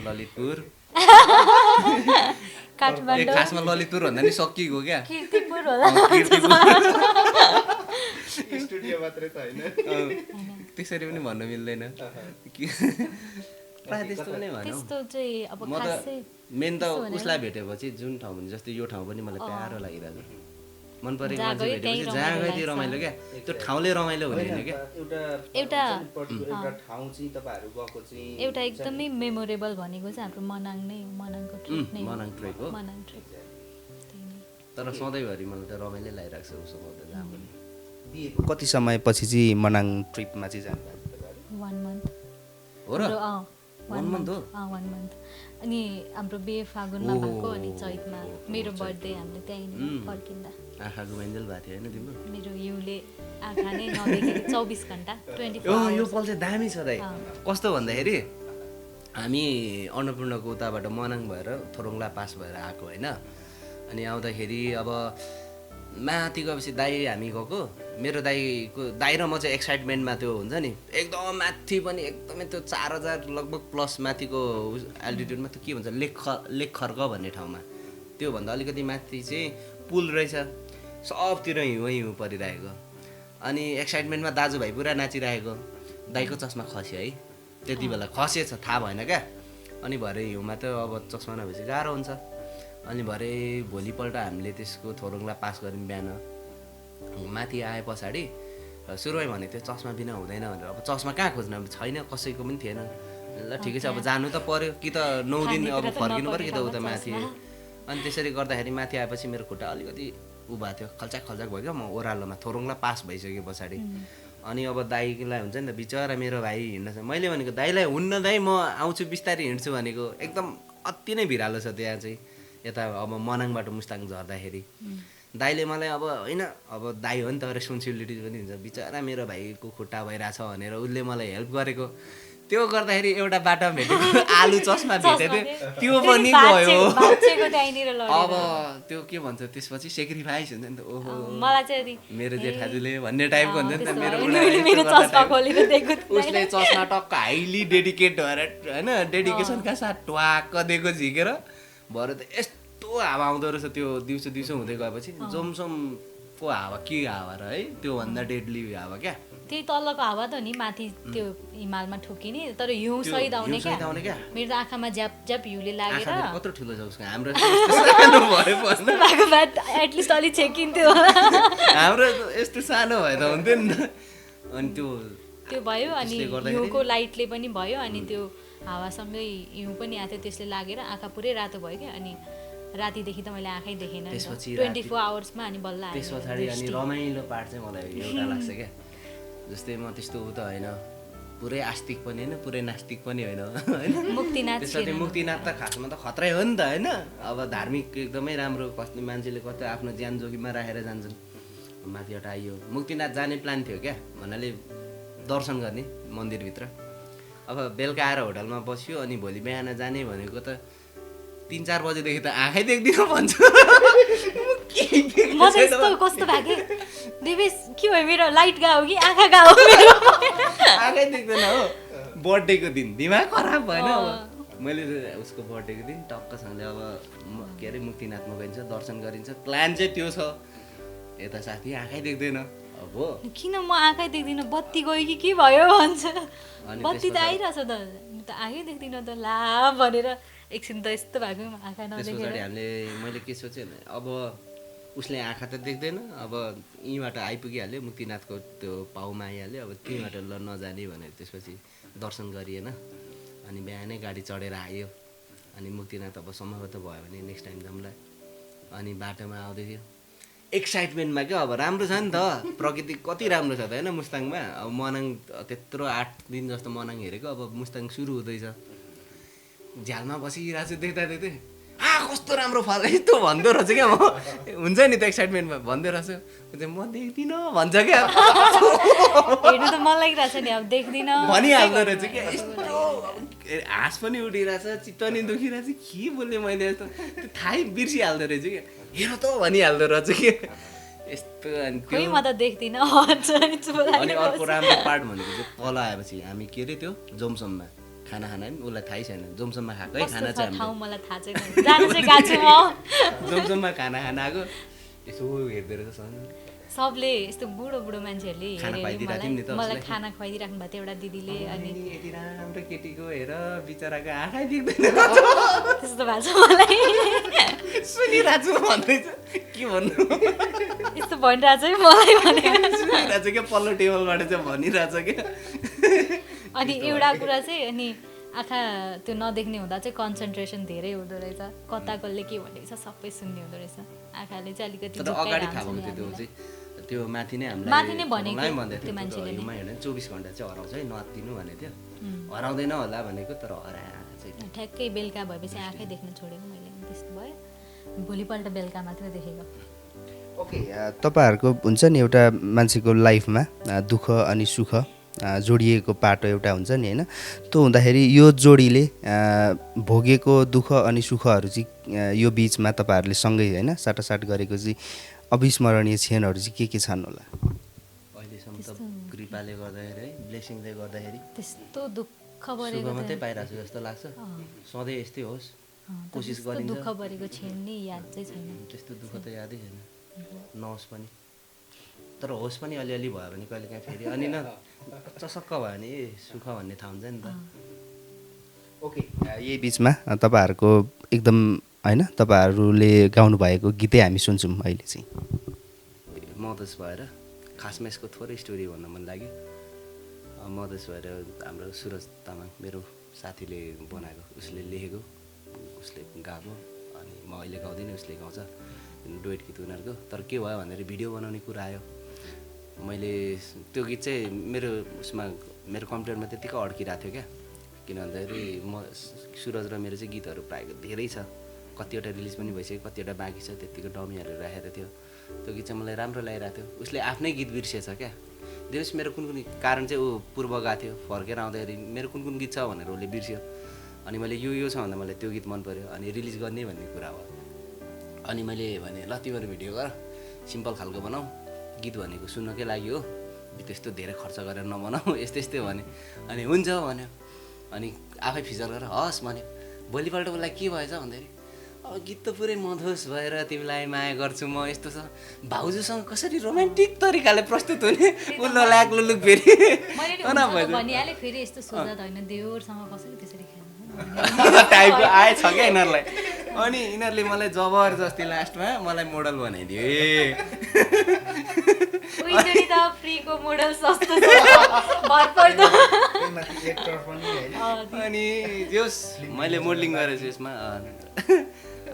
ललितपुर, काठमाडौँ, खासमा ललितपुर भन्दा नि सकिएको क्या, कीर्तिपुर होला। स्टुडियो मात्रै त होइन, त्यसरी पनि भन्नु मिल्दैन। प्रायः त्यस्तो नै भनौँ। त्यस्तो चाहिँ अब म त खासै मेन त उसलाई भेटेपछि जुन ठाउँ भने जस्तै यो ठाउँ पनि मलाई प्यारो लागिरहेको छ, मन परेको मान्छे भेटेपछि जहाँ गयो त्यही रमाइलो क्या, त्यो ठाउँले रमाइलो हुने होइन क्या। एउटा ठाउँ चाहिँ तपाईँहरू गएको चाहिँ एउटा एकदमै मेमोरेबल भनेको चाहिँ हाम्रो मनाङ नै हो, मनाङको ट्रिप नै हो। मनाङ ट्रिप हो, मनाङ ट्रिप त्यही नै। तर सधैँभरि मलाई त रमाइलो लागिरहेको छ उसँग त जहाँ पनि। कति समयपछि चाहिँ मनाङ ट्रिपमा चाहिँ जानुभयो? 1 मन्थ हो र? 1 month हो? 1 मन्थ। अनि हाम्रो बिहे फागुनमा भएको, अनि चैतमा मेरो बर्थडे हामीले त्यहीँ नै फर्किँदा आँखा घुमाइन्जेल भएको थियो होइन तिम्रो? मेरो युले आँखा नै नदेखेको 24 घन्टा 24 यो पल चाहिँ दामी छ दाइ। कस्तो भन्दाखेरि हामी अन्नपूर्णको उताबाट मनाङ भएर थोरङला पास भएर आएको होइन। अनि आउँदाखेरि अब माथि गएपछि दाइ हामी गएको, मेरो दाइ र म चाहिँ एक्साइटमेन्टमा त्यो हुन्छ नि एकदम माथि पनि एकदमै त्यो 4000 लगभग प्लस माथिको एल्टिट्युडमा त्यो के भन्छ लेखखर्क भन्ने ठाउँमा, त्योभन्दा अलिकति माथि चाहिँ पुल रहेछ, सबतिर हिउँ परिरहेको। अनि एक्साइटमेन्टमा दाजुभाइ पुरा नाचिरहेको, दाइको चस्मा खस्यो है, त्यति बेला खसेछ थाहा भएन क्या। अनि भरे हिउँमा त अब चस्मा नभएपछि गाह्रो हुन्छ। अनि भरे भोलिपल्ट हामीले त्यसको थोरङला पास गऱ्यौँ बिहान, माथि आए पछाडि सुरुमै भनेको थियो चस्मा बिना हुँदैन भनेर। अब चस्मा कहाँ खोज्न, छैन, कसैको पनि थिएन। ल ठिकै छ, अब जानु त पर्यो, कि त 9 दिन अब फर्किनु पर्यो, कि त उता माथि। अनि त्यसरी गर्दाखेरि माथि आएपछि मेरो खुट्टा अलिकति उ भएको थियो, खल्चाक भयो क्या। म ओह्रालोमा थोरङला पास भइसके पछाडि अनि अब दाइलाई हुन्छ नि त, बिचरा मेरो भाइ हिँड्न। मैले भनेको दाइलाई हुन्न दाइ, म आउँछु बिस्तारै हिँड्छु भनेको, एकदम अति नै भिरालो छ त्यहाँ चाहिँ। यता अब मनाङबाट मुस्ताङ झर्दाखेरि दाइले मलाई अब होइन, अब दाइ हो नि त, रेस्पोन्सिबिलिटी पनि हुन्छ, बिचरा मेरो भाइको खुट्टा भइरहेछ भनेर उसले मलाई हेल्प गरेको। त्यो गर्दाखेरि एउटा बाटोमा भेटेको आलु चस्मा भेटेको थियो, त्यो पनि गयो। अब त्यो के भन्छ त्यसपछि सेक्रिफाइस हुन्छ नि त। ओहो मलाई चाहिँ मेरो जेठाजुले भन्ने टाइपको हुन्छ नि त, उसले चस्मा टक्क हाइली डेडिकेट भएर होइन, डेडिकेसनका साथ ट्वाक्क दिएको झिकेर भएर त यस्तो हावा आउँदो रहेछ त्यो दिउँसो हुँदै गएपछि। जोमसोमको हावा के हावा र है, त्योभन्दा डेडली हावा क्या। त्यही तलको हावा त नि माथि त्यो हिमालमा ठोकिने, तर हिउँ सहित आउने क्या। मेरो त आँखामा झ्याप हिउँले लागेर कत्रो ठुलो छ उसको, हाम्रो सानो भए पनि एटलिस्ट अलि छेकिन्थ्यो। हाम्रो यस्तो सानो भए त हुन्थ्यो नि त। अनि त्यो त्यो भयो अनि त्यसले गर्दाखेरि- हिउँको लाइटले पनि भयो अनि त्यो हावासँगै हिउँ पनि आएको थियो त्यसले लागेर आँखा पुरै रातो भयो क्या अनि रातिदेखि त मैले आँखै देखेन त्यसपछि 24 आवर्समा अनि बल्ल आयो त्यस पछाडि अनि रमाइलो पार्ट चाहिँ मलाई एउटा लाग्छ क्या जस्तै म त्यस्तो उ त होइन पुरै आस्तिक पनि होइन पुरै नास्तिक पनि होइन होइन मुक्तिनाथ त्यसपछि मुक्तिनाथ त खासमा त खतरै हो नि त होइन अब धार्मिक एकदमै राम्रो कति मान्छेले कतै आफ्नो ज्यान जोखिममा राखेर जान्छन् माथिबाट आइयो मुक्तिनाथ जाने प्लान थियो क्या भन्नाले दर्शन गर्ने मन्दिरभित्र अब बेलुका आएर होटलमा बस्यो अनि भोलि बिहान जाने भनेको त 3-4 बजेदेखि त आँखै देख्दिनँ भन्छु म त यस्तो कस्तो भएको देवेश के भयो मेरो लाइट गयो कि आँखा गयो मेरो आँखै देख्दैन हो बर्थडेको दिन दिमाग खराब भएन अब मैले उसको बर्थडेको दिन टक्कसँगले अब के अरे मुक्तिनाथमा गइन्छ दर्शन गरिन्छ प्लान चाहिँ त्यो छ यता साथी आँखै देख्दैन अब हो किन म आँखै देख्दिनँ बत्ती गयो कि के भयो भन्छ अनि बत्ती त आइरहेछ त म त आँखै देख्दिनँ त ला भनेर एकछिन त यस्तो भएको आँखा त्यस नदेखेर पछाडि हामीले मैले के सोचेँ भने अब उसले आँखा त देख्दैन अब यहीँबाट आइपुगिहाल्यो मुक्तिनाथको त्यो पाउमा आइहाल्यो अब त्यहीँबाट ल नजाने भनेर त्यसपछि दर्शन गरिएन अनि बिहानै गाडी चढेर आयो अनि मुक्तिनाथ अब सम्भवतः भयो भने नेक्स्ट टाइम जाउँला अनि बाटोमा आउँदै थियो एक्साइटमेन्टमा क्या अब राम्रो छ नि त प्रकृति कति राम्रो छ त होइन मुस्ताङमा अब मनाङ त्यत्रो 8 दिन जस्तो मनाङ हेरेको अब मुस्ताङ सुरु हुँदैछ झ्यालमा बसिरहेको छु देख्दै कस्तो राम्रो फल यस्तो भन्दो रहेछ क्या म हुन्छ नि त एक्साइटमेन्टमा भन्दै रहेछ म देख्दिनँ भन्छ क्या हेर्नु त मन लागिरहेछ नि अब देख्दिनँ भनिहाल्दो रहेछ क्या यस्तो हाँस पनि उठिरहेछ चित्त पनि दुखिरहेछ के बोलेँ मैले यस्तो त्यो थाहै बिर्सिहाल्दो रहेछ क्या हेर त भनिहाल्दो रहेछ कि यस्तो अनि खोइ त्यो म त देख्दिनँ भन्छ अनि चुप अनि लागेर अर्को राम्रो पार्ट भनेको चाहिँ तल आएपछि हामी के अरे त्यो जोमसममा खाना खाना नि उसलाई थाहै छैन जोमसममा खाएको है खाना कस्तो छ चाहिँ ठाउँ हामीले मलाई थाहा छैन जानु चाहिँ गएको छु म जोमसममा खाना खान आएको यसो हेर्दो रहेछ सबले यस्तो बुढो बुढो मान्छेहरूले खाना हेऱ्यो खुवाइदिरहेको नि त मलाई उसलाई। खाना खुवाइदिइराख्नु भएको थियो एउटा दिदीले अनि यति राम्रो केटीको हेर बिचराको आँखै देख्दैन त्यस्तो भएको छ मलाई सुनिरहेको छु भन्दैछ के भन्नु यस्तो भनिरहेको छ है मलाई भने सुनिरहेको छ क्या पल्लो टेबलबाट चाहिँ भनिरहेछ क्या अनि एउटा कुरा चाहिँ अनि आँखा त्यो नदेख्ने हुँदा चाहिँ कन्सन्ट्रेसन धेरै हुँदो रहेछ कता कसले के भनेको छ सबै सुन्ने हुँदो रहेछ आँखाले चाहिँ अलिकति तर अगाडि थाहा झुक्काइरहन्छ भएको नि थियो हामीलाई। त्यो चाहिँ त्यो माथि नै माथि नै हामीलाई भनेको भन्दै त्यो थियो मान्छेले नै। हिउँमा हिँड्यो भने 24 घन्टा चाहिँ हराउँछ है नतिनु भनेको थियो हराउँदैन होला भनेको तर हराएर चाहिँ ठ्याक्कै बेलुका भएपछि आँखै देख्न छोडेको मैले त्यस्तो भयो भोलिपल्ट बेलुका मात्रै देखेको ओके तपाईँहरूको हुन्छ नि एउटा मान्छेको लाइफमा दुःख अनि सुख जोडिएको पाटो एउटा हुन्छ नि होइन त्यो हुँदाखेरि यो जोडीले भोगेको दुःख अनि सुखहरू चाहिँ यो बिचमा तपाईँहरूले सँगै होइन साटासाट गरेको चाहिँ अविस्मरणीय क्षणहरू चाहिँ के छन् होला अहिलेसम्म त कृपाले गर्दाखेरि है ब्लेसिङले गर्दाखेरि त्यस्तो दुःख सुख परेको मात्रै पाइरहेको छु जस्तो लाग्छ सधैँ यस्तै होस् कोसिस त्यस्तो गरिन्छ दुःख परेको क्षण नि याद चाहिँ छैन त्यस्तो दुःख त यादै छैन नहोस् पनि तर होस् पनि अलिअलि भयो भने कहिले काहीँ फेरि अनि न चसक्क भयो भने ए सुख भन्ने थाहा हुन्छ नि त ओके यही बिचमा तपाईँहरूको एकदम होइन तपाईँहरूले गाउनु भएको गीतै हामी सुन्छौँ अहिले चाहिँ मधेस भएर खासमा यसको थोरै स्टोरी भन्न मन लाग्यो मधेस भएर हाम्रो सुरज तामाङ मेरो साथीले बनाएको उसले लेखेको उसले गाएको अनि म अहिले गाउँदिनँ उसले गाउँछ डुएट गीत उनीहरूको तर के भयो भनेर भिडियो बनाउने कुरा आयो मैले त्यो गीत चाहिँ मेरो उसमा मेरो कम्प्युटरमा त्यत्तिकै अड्किरहेको थियो क्या किन भन्दाखेरि म सुरज र मेरो चाहिँ गीतहरू प्रायः धेरै छ कतिवटा रिलिज पनि भइसक्यो कतिवटा बाँकी छ त्यत्तिको डमीहरू राखेर थियो त्यो गीत चाहिँ मलाई राम्रो लागिरहेको थियो उसले आफ्नै गीत बिर्सेछ क्या दिनुहोस् मेरो कुन कुन कारण चाहिँ ऊ पूर्व गएको थियो फर्केर आउँदाखेरि मेरो कुन कुन गीत छ भनेर उसले बिर्स्यो अनि मैले यो छ भन्दा मलाई त्यो गीत मन पऱ्यो अनि रिलिज गर्ने भन्ने कुरा हो अनि मैले भने ल तिमीहरू भिडियो गर सिम्पल खालको बनाऊ गीत भनेको सुन्नकै लागि हो त्यस्तो धेरै खर्च गरेर नबनाऊ यस्तै यस्तै भने अनि हुन्छ भन्यो अनि आफै फिचर गरेर हस् भन्यो भोलिपल्ट उसलाई के भएछ भन्दाखेरि अब गीत त पुरै मधुस भएर तिमीलाई माया गर्छु म यस्तो छ भाउजूसँग कसरी रोमान्टिक तरिकाले प्रस्तुत हुने उल्लो लाग लुलुक फेरि मैले भनिहालेँ फेरि यस्तो सोझा त होइन देउरसँग कसरी त्यसरी खेल्नु टाइपको आएछ क्या यिनीहरूलाई अनि यिनीहरूले मलाई जबरजस्ती लास्टमा मलाई मोडल बनाइदियो उइजोडी त फ्रीको मोडल सस्तो छ भरपर्दो अनि जोस् मैले मोडलिङ गरेको छु यसमा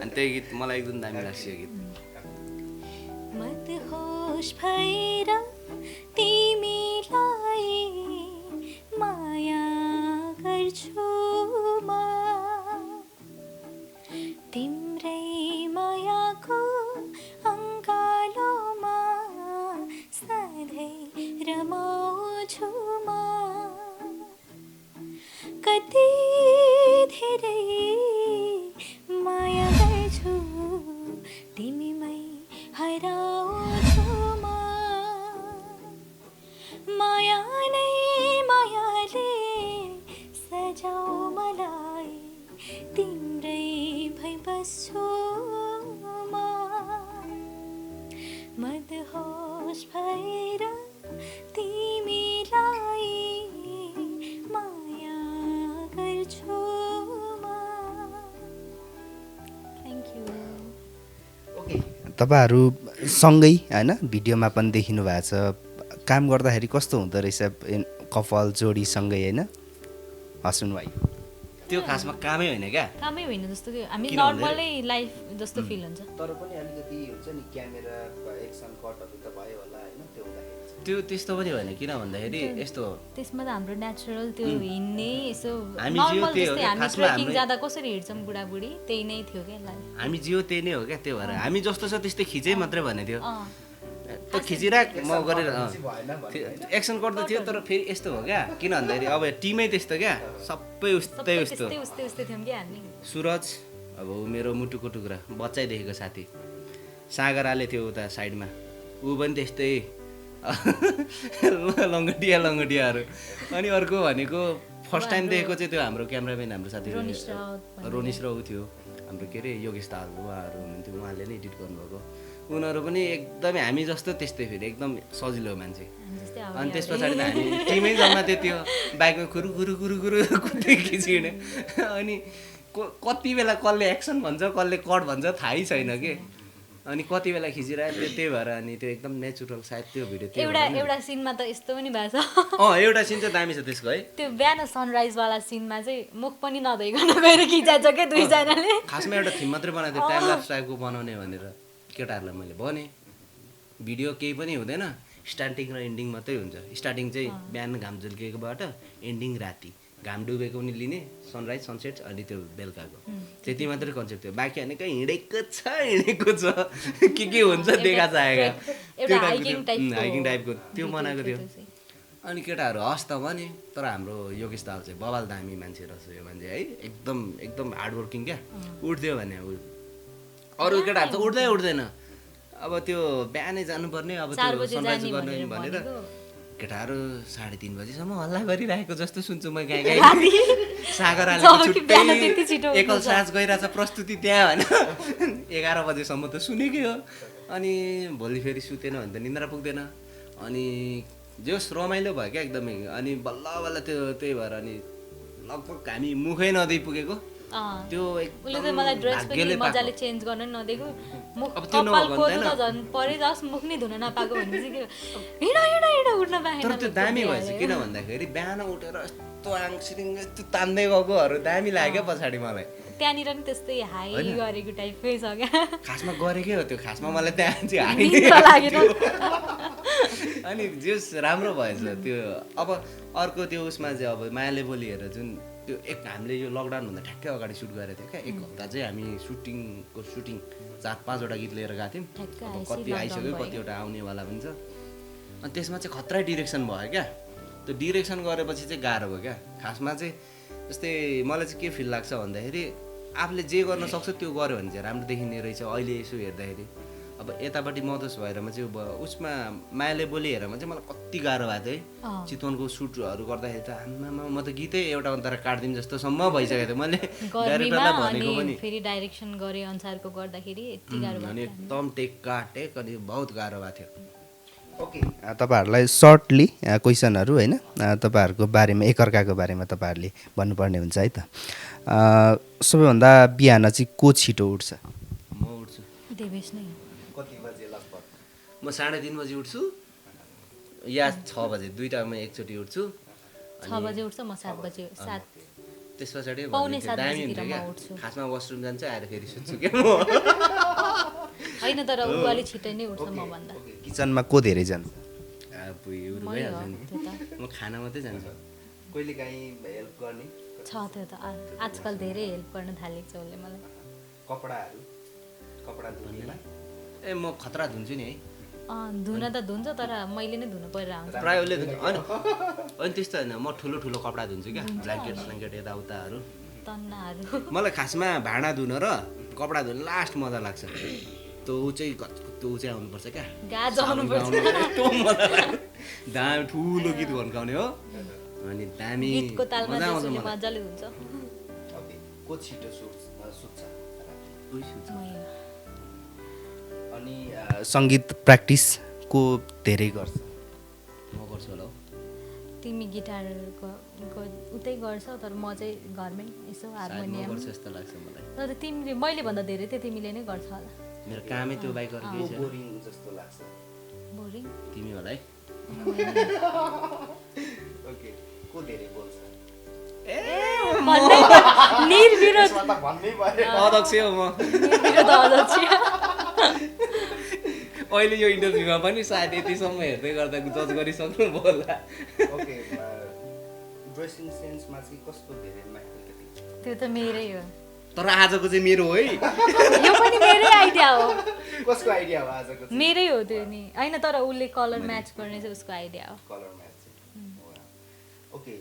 अनि त्यो गीत मलाई एकदम दामी लाग्छ यो गीत मदहोश भएर तिमीलाई माया गर्छु म तिम्रै मायाको अङ्गालोमा सधैँ रमाउँछु म कति धेरै माया गर्छु तिमीमै हराउँछु म माया नै मायाले सजाऊ मलाई तिम्रै भई बस्छु म मदहोस भएर तिमीलाई माया गर्छु म थ्याङ्क यू ओके तपाईँहरू सँगै होइन भिडियोमा पनि देखिनु भएको छ काम गर्दाखेरि कस्तो हुँदो रहेछ कपाल जोडीसँगै होइन हस्बेन्ड वाइफ त्यो खासमा कामै होइन क्या कामै होइन जस्तो कि हामी किन नर्मलै लाइफ जस्तो फिल हुन्छ तर पनि अलिकति हुन्छ नि क्यामेरा एक्सन कटहरू त भयो होला होइन त्यो हुँदाखेरि त्यो त्यस्तो पनि होइन किन भन्दाखेरि यस्तो त्यसमा त हाम्रो नेचुरल त्यो हिँड्ने यसो हामी जियो नर्मल त्यही हो जस्तै क्या, हामी खासमा ट्रेकिङ हाम्रो- जाँदा कसरी हिँड्छौँ बुढाबुढी त्यही नै थियो क्या लाइफ हामी जियो त्यही नै हो क्या त्यो भएर हामी जस्तो छ त्यस्तै खिचै मात्रै भने थियो अँ त्यो खिचिराख म गरेर भएन एक्सन गर्दा थियो तर फेरि यस्तो हो क्या किन भन्दाखेरि अब टिमै त्यस्तो क्या सबै उस्तै उस्तो त्यस्तै उस्तै उस्तै थियौँ क्या हामी सुरज अब ऊ मेरो मुटुको टुक्रा बच्चैदेखिको साथी सागराले थियो उता साइडमा ऊ पनि त्यस्तै लङ्गटियाहरू अनि अर्को भनेको फर्स्ट टाइम देखेको चाहिँ त्यो हाम्रो क्यामराम्यान हाम्रो साथी रोनिस राउत रोनिस राउ थियो हाम्रो के अरे योगेश दाल उहाँहरू हुनुहुन्थ्यो उहाँले नै एडिट गर्नुभएको उनीहरू पनि एकदमै हामी जस्तो त्यस्तै फेरि एकदम सजिलो मान्छे हामी जस्तै अब अनि त्यस पछाडि त हामी टिमै जम्मा थियो त्यो बाइकमा खुरु खुरु खुरु खुरु कुद्दै खिचिने अनि कति बेला कसले एक्सन भन्छ कसले कट भन्छ थाहै छैन कि अनि कति बेला खिचिरहेको त्यही भएर अनि त्यो एकदम नेचुरल सायद त्यो भिडियो त्यो एउटा सिनमा त यस्तो पनि भएको छ एउटा सिन चाहिँ दामी छ त्यसको है त्यो बिहान सनराइजवाला सिनमा चाहिँ मुख पनि नधोइकन गएर खिचाएको छ क्या दुईजनाले खासमा एउटा थिम मात्रै बनाएको थियो टाइम ल्याप्स टाइपको बनाउने भनेर केटाहरूलाई मैले भने भिडियो केही पनि हुँदैन स्टार्टिङ र एन्डिङ मात्रै हुन्छ स्टार्टिङ चाहिँ बिहान घाम झुल्केकोबाट एन्डिङ राति घाम डुबेको पनि लिने सनराइज सनसेट अनि त्यो बेलुकाको त्यति मात्रै कन्सेप्ट थियो बाँकी भनेको हिँडेको छ के हुन्छ देखा चाहेका एउटा हाइकिङ टाइपको त्यो बनाएको थियो अनि केटाहरू हस् त भने तर हाम्रो योगेश दाल चाहिँ बबाल दामी मान्छे रहेछ यो मान्छे है एकदम हार्डवर्किङ क्या उठ्थ्यो भने अरू केटाहरू त उठ्दै उठ्दैन अब त्यो बिहानै जानुपर्ने अब त्यो सनराइज गर्ने भनेर केटाहरू 3:30 बजीसम्म हल्ला गरिरहेको जस्तो सुन्छु म गाई सागराले छुट्टै एकल साँझ गइरहेछ प्रस्तुति त्यहाँ होइन 11 बजेसम्म त सुनेकै हो अनि भोलि फेरि सुतेन भने त निन्द्रा पुग्दैन अनि जोस् रमाइलो भयो क्या एकदमै अनि बल्ल बल्ल त्यो त्यही भएर अनि लगभग हामी मुखै नदिई पुगेको त्यो उसले चाहिँ मलाई ड्रेस पनि मजाले चेन्ज गर्न नदिएको मुख कपाल खोल्नु त झन् परे जस मुख नै धुन नपाएको भनेपछि के हिँड उठ्न पाएन तर त्यो दामी भएछ किन भन्दाखेरि बिहान उठेर यस्तो आङसिरिङ यस्तो तान्दै गएकोहरू दामी लाग्यो पछाडि मलाई त्यहाँनिर नि त्यस्तै हाई गरेको टाइपकै छ क्या खासमा गरेकै हो त्यो खासमा मलाई त्यहाँ चाहिँ निन्द्रा लागेन अनि जस राम्रो भएछ त्यो अब अर्को त्यो उसमा चाहिँ अब मायाले बोलिएर जुन त्यो हामीले यो लकडाउन भन्दा ठ्याक्कै अगाडि सुट गरेको थियो क्या 1 हप्ता चाहिँ हामी सुटिङ 4-5 वटा गीत लिएर गएको थियौँ अब कति आइसक्यो कतिवटा आउनेवाला पनि छ अनि त्यसमा चाहिँ खतरा डिरेक्सन भयो क्या त्यो डिरेक्सन गरेपछि चाहिँ गाह्रो भयो क्या खासमा चाहिँ जस्तै मलाई चाहिँ के फिल लाग्छ भन्दाखेरि आफूले जे गर्न सक्छ त्यो गर्यो भने चाहिँ राम्रो देखिने रहेछ अहिले यसो हेर्दाखेरि अब यतापट्टि मधुस भएरमा चाहिँ उसमा मायाले बोली हेरेरमा चाहिँ मलाई कति गाह्रो भएको थियो है चितवनको सुटहरू गर्दाखेरि त आमामा म त गीतै एउटा अन्तर काट्दिउँ जस्तोसम्म भइसकेको थियो मैले डाइरेक्टरलाई भनेको पनि फेरि डाइरेक्सन गरे अनुसारको गर्दाखेरि यति गाह्रो अनि एकदम टेक अनि बहुत गाह्रो भएको थियो ओके तपाईँहरूलाई सर्टली क्वेसनहरू होइन तपाईँहरूको बारेमा एकअर्काको बारेमा तपाईँहरूले भन्नुपर्ने हुन्छ है त सबैभन्दा बिहान चाहिँ को छिटो उठ्छ म उठ्छु देवेश नै कति बजे लगभग म 3:30 बजी उठ्छु या 6 बजे दुईटामा एकचोटि उठ्छु 6 बजे उठ्छ म 7 बजे 7 त्यस पछाडि पाउने भन्ने 7 दामी बजीतिर हुन्थ्यो म क्या उठ्छु। खासमा वासरुम जान्छ आएर फेरि सुत्छु क्या म होइन तर ऊ अलिक छिटै नै उठ्छ म भन्दा किचनमा को धेरै जान्छ पुरो मै हो भइहाल्छ नि त्यो त म खाना मात्रै जान्छु कहिले काहीँ हेल्प गर्ने छ त्यो त आजकल धेरै हेल्प गर्न थालेको छ उसले मलाई कपडाहरू कपडा धुनेमा ए म खतरा धुन्छु नि है धुन त धुन्छ तर मैले नै धुनु परेर आउँछ प्रायः उसले धुन्छ अनि त्यस्तो होइन म ठुलो ठुलो कपडा धुन्छु क्या ब्ल्याङ्केट यताउताहरू तन्नाहरू मलाई खासमा भाँडा धुन र कपडा धुन लास्ट मजा लाग्छ त्यो ऊ चाहिँ आउनुपर्छ क्या गाज आउनुपर्छ यस्तो मजा लाग्छ दामी ठुलो गीत भन्काउने हो अनि दामी गीतको तालमा मजा आउँछ त्यसले मलाई मजाले हुन्छ ओके को छिटो सुत्छ उही सुत्छ। मै हो। अनि सङ्गीत प्र्याक्टिस को धेरै गर्छ म गर्छु होला हौ तिमी गिटारको उतै गर्छौ तर म चाहिँ घरमै यसो सायद म हार्मोनियम गर्छु जस्तो लाग्छ मलाई तर तिमीले मैले भन्दा धेरै त तिमीले नै गर्छ होला मेरो कामै त्यो बाइक अरू केही छैन बोरिङ जस्तो लाग्छ बोरिङ तिमी होला है ओके को धेरै बोल्छ निर्विरोध भन्नै पर्यो अध्यक्ष हो म निर्विरोध अध्यक्ष अहिले यो इन्टरभ्यूमा पनि सायद यतिसम्म हेर्दै गर्दा जज गरिसक्नु भयो होला ओके ड्रेसिङ सेन्समा चाहिँ कस्तो धेरै त्यो त मेरै हो तर आजको चाहिँ मेरो हो है यो पनि मेरै आइडिया हो कसको आइडिया हो आजको मेरै हो त्यो नि होइन तर उसले कलर म्याच गर्ने चाहिँ उसको आइडिया हो कलर म्याच ओके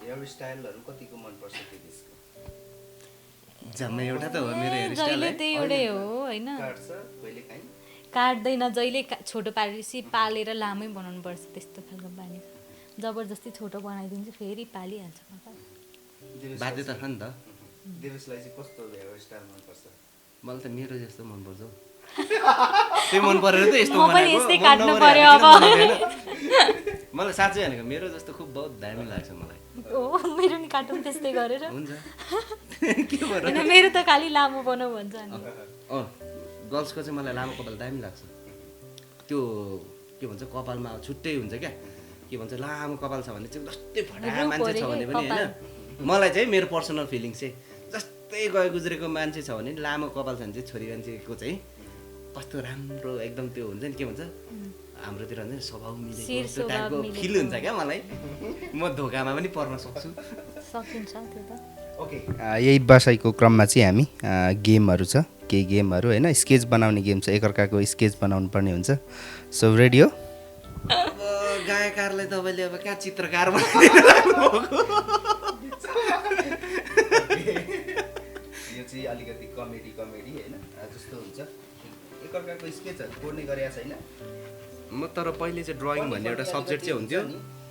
हेयर स्टाइलहरू कतिको मनपर्छ त्यसको जम्मै एउटा त हो मेरो हेयर स्टाइल जहिले त्यही एउटै हो होइन काट्छ कहिले काहीँ काट्दैन जहिले छोटो पारेपछि पालेर लामै बनाउनु पर्छ त्यस्तो खालको बानी छ जबरजस्ती छोटो बनाइदिन्छ फेरि पालिहाल्छ कपाल बाध्यता छ नि त देवेशलाई चाहिँ कस्तो हेयर स्टाइल मनपर्छ मलाई त मेरो जस्तो मनपर्छ हौ। त्यो मन परेर त यस्तो म पनि बनाएको, यस्तै मन काट्नु नपरेर पर्यो किन अब। बनाउँदैन? मलाई साँच्चै भनेको मेरो जस्तो खुब बहुत दामी लाग्छ मलाई ओ मेरो नि काटौँ त्यस्तै गरेर हुन्छ के भएर होइन मेरो त खालि लामो बनाऊ भन्छ अनि गर्ल्सको चाहिँ मलाई लामो कपाल दामी लाग्छ त्यो के भन्छ कपालमा छुट्टै हुन्छ क्या के भन्छ लामो कपाल छ भने चाहिँ जस्तै फटा रुख मान्छे छ पऱ्यो भने के पनि कपाल। होइन मलाई चाहिँ मेरो पर्सनल फिलिङ चाहिँ जस्तै गयो गुज्रेको मान्छे छ भने लामो कपाल छ भने चाहिँ छोरी मान्छेको चाहिँ कस्तो राम्रो एकदम त्यो हुन्छ नि के भन्छ हाम्रोतिर हुन्छ नि स्वभाव शिर मिलेको त्यो स्वभाव टाइपको मिलेको। फिल हुन्छ क्या मलाई म धोकामा पनि पर्न सक्छु सकिन्छ त्यो त ओके यही बसाइको क्रममा चाहिँ हामी गेमहरू छ केही गेमहरू होइन स्केच बनाउने गेम छ एकअर्काको स्केच बनाउनु पर्ने हुन्छ सो रेडी हो अब गायककारलाई तपाईँले अब कहाँ चित्रकार बनाइदिनु लाग्नुभएको यो चाहिँ अलिकति कमेडी होइन जस्तो हुन्छ एकअर्काको स्केचहरू कोर्ने गरेका छैन म तर पहिले चाहिँ ड्रइङ भन्ने एउटा सब्जेक्ट चाहिँ हुन्थ्यो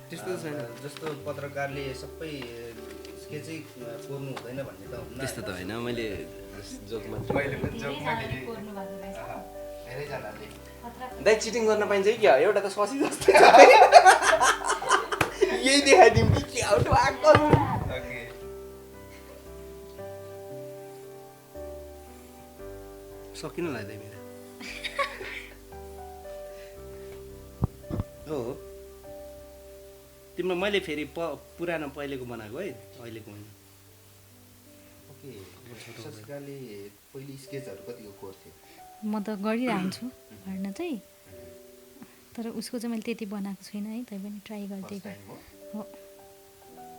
त्यस्तो छैन जस्तो पत्रकारले सबै स्केचै कोर्नु हुँदैन भन्ने त हुन्न त्यस्तो त होइन मैले जोकमा धेरैजनाले दाइ चिटिङ गर्न पाइन्छ कि क्या एउटा त ससी जस्तो यही देखाइदिउँ कि क्या हो आएको सकिनु लाग्दै मेरो हो तिम्रो मैले फेरि पुरानो पहिलेको बनाएको है अहिलेको होइन ओके ससिकाले पहिले स्केचहरू कतिको कोर्थ्यो म त गरिरहन्छु घरमा चाहिँ तर उसको चाहिँ मैले त्यति बनाएको छुइनँ है तै पनि ट्राई गरिदिएको हो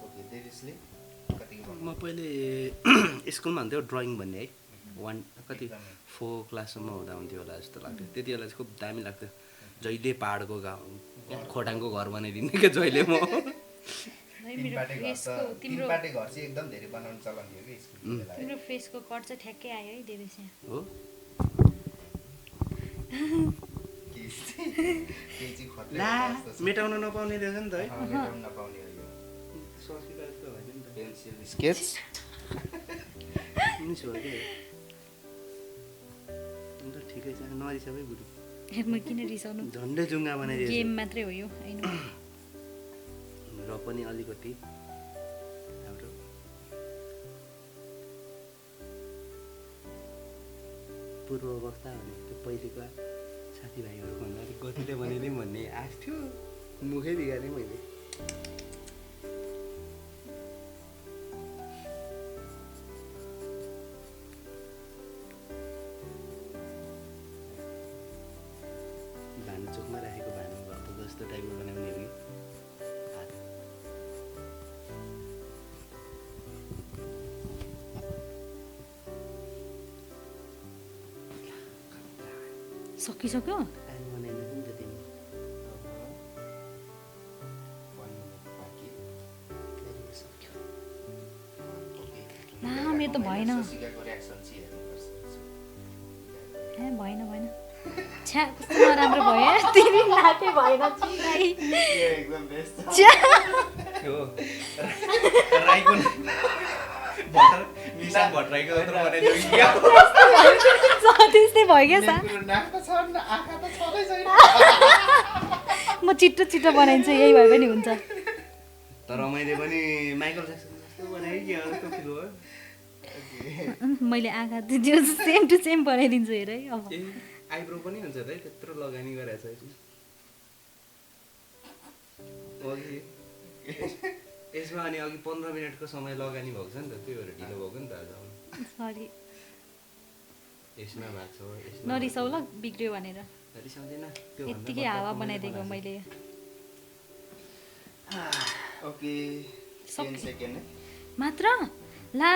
ओके देवेशले कतिको म पहिले स्कुलमा हुन्थ्यो ड्रइङ भन्ने है कति 4 क्लाससम्म हुँदा हुन्थ्यो होला जस्तो लाग्थ्यो त्यति बेला चाहिँ खुब दामी लाग्थ्यो जहिले पाहाडको गाउँ खोटाङको घर बनाइदिने क्या जहिले म तिनपाटे घर चाहिँ एकदम धेरै बनाउनु चलन थियो कि स्कुलको बेला है। तिम्रो फेसको कट चाहिँ ठ्याक्कै आयो है देवेश यहाँ हो केही चाहिँ खत्रै ला जस्तो छ। मेटाउन नपाउने रहेछ नि त है मेटाउन नपाउने हो यो सकिरहेको त होइन नि त पेन्सिल स्केच मिस भयो क्या अन्त ठिकै छ नरिसाबै बुढी म किन रिसाउनु झन्डै जुङ्गा बनाइदिएछ गेम मात्रै हो यो होइन र पनि अलिकति हाम्रो पूर्व अवस्था भने त्यो पहिलेको साथीभाइहरू भन्दाखेरि कतिले बनाइदिउँ भन्ने आएको थियो मुखै बिगारेँ मैले भानु चोकमा राखेको भानु भएको जस्तो टाइपको बनाउने हो कि हात सकिसक्यो टाइम बनाएन नि त तिमी ला मेरो त भएन ए भएन भएन छ्या कस्तो नराम्रो भयो तिमी नाकै भएन चिनाइ छ्या हो राईको भटर निशान भट्टराईको जत्रो बनाइदियो त्यस्तै भयो क्या सा म छिट्टो छिट्टो बनाइदिन्छु यही भए पनि हुन्छ तर मैले पनि माइकल ज्याक्सन जस्तो बनाएँ कि अर्को फिल भयो मैले आँखा त्यो सेम टु सेम बनाइदिन्छु हेर है अब ए आइब्रो पनि हुन्छ त है त्यत्रो लगानी गरेछ अघि यसमा अनि अघि 15 मिनटको समय लगानी भएको छ नि त त्यही भएर ढिलो भएको नि त आज सरी यसमा भएको छ यसमा नरिसाउ ल बिग्रियो भनेर रिसाउँदैन त्यो यत्तिकै हावा बनाइदिएको मैले ओके सक्यो। 10 सेकेन्ड मात्र ला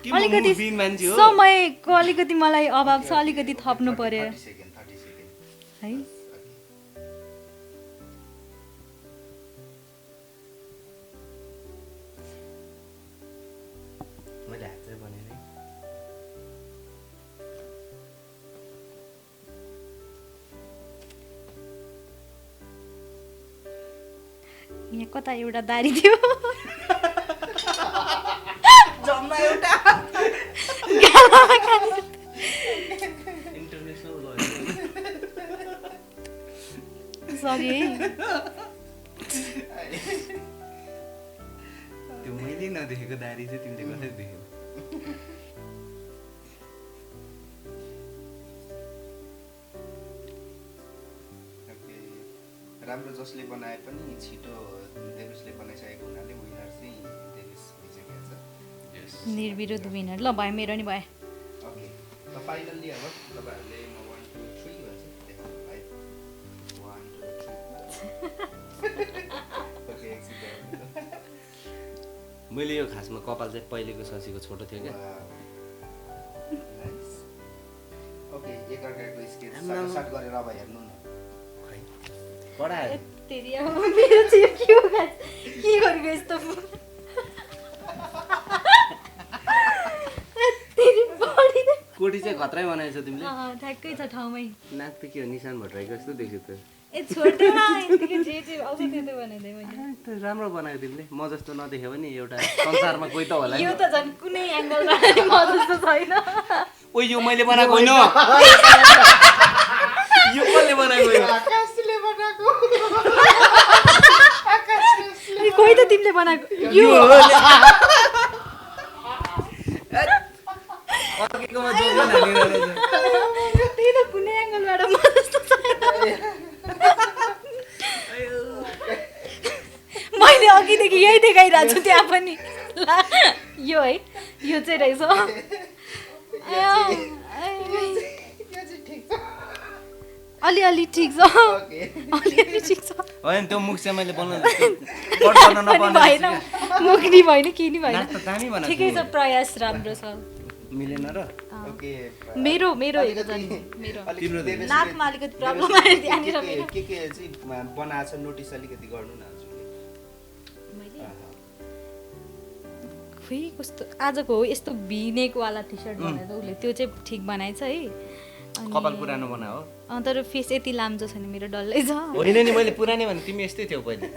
के अलिकति दिन मान्छे हो समयको अलिकति मलाई अभाव छ अलिकति थप्नु पर्यो 30 सेकेन्ड है मैले हात चाहिँ बनाएँ है यहाँ कता एउटा दारी थियो जम्मा एउटा इन्टरनेसनल सरी है त्यो मैले नदेखेको दारी चाहिँ तिमीले कसरी देख्यौ राम्रो जसले बनाए पनि छिटो देवेशले बनाइसकेको हुनाले विनर चाहिँ देवेश भइसकेको छ निर्विरोध विनर ल भयो मेरो नि भयो ओके ल फाइनल्ली अब तपाईँहरूले म 1 2 3 भन्छ देखाउनु है 1 2 3 ओके मैले यो खासमा कपाल चाहिँ पहिलेको शशीको छोटो थियो क्या नाइस ओके एकअर्काको स्केच सट गरेर अब हेर्नु न कडा तेरी अब मेरो चाहिँ के हो के गरेको यस्तो तेरी बडी कोटी चाहिँ खतरै बनाएछ तिमीले ठ्याक्कै छ ठाउँमै नाक त के हो निशान भट्टराईको जस्तो देख्यो त ए छोड्दैन यतिकै जे जे आउँछ त्यो त बनाइदिएँ मैले त राम्रो बनायो तिमीले म जस्तो नदेख्यो भने एउटा संसारमा कोही त होला नि यो त झन् कुनै एङ्गलबाट नि म जस्तो छैन ओ यो मैले बनाएको होइन यो कसले बनाएको यो आकाशले बनाएको कोही त तिमीले बनाएको यो अर्कोमा जोड हालिरहेको त्यही त कुनै एङ्गलबाट म जस्तो छैन मैले अघिदेखि यही देखाइरहेको छु त्यहाँ पनि ला यो है यो चाहिँ रहेछ अलिअलि ठिक छ अलिअलि ठिक छ होइन त्यो मुख चाहिँ मैले बनाउनु कट गर्न अनि नपाउने भएन मुख नि भएन के नि भएन नाक त दामी बनाएको ठिकै छ प्रयास राम्रो छ मिलेन र ओके मेरो मेरो हेरेर जाने मेरो तिम्रो देख्नु नाकमा अलिकति प्रब्लम आयो त्यहाँनिर मेरो के चाहिँ बनाएको छ नोटिस अलिकति गर्नु न हजुरले मैले खोइ कस्तो आजको हो यस्तो भिनेकवाला टी सर्ट बनाएर उसले त्यो चाहिँ ठिक बनाएछ है अनि कपाल पुरानो बना हो तर फेस यति लाम्चो छैन मेरो डल्लै छ होइन नि मैले पुरानै भने तिमी यस्तै थियौ पहिले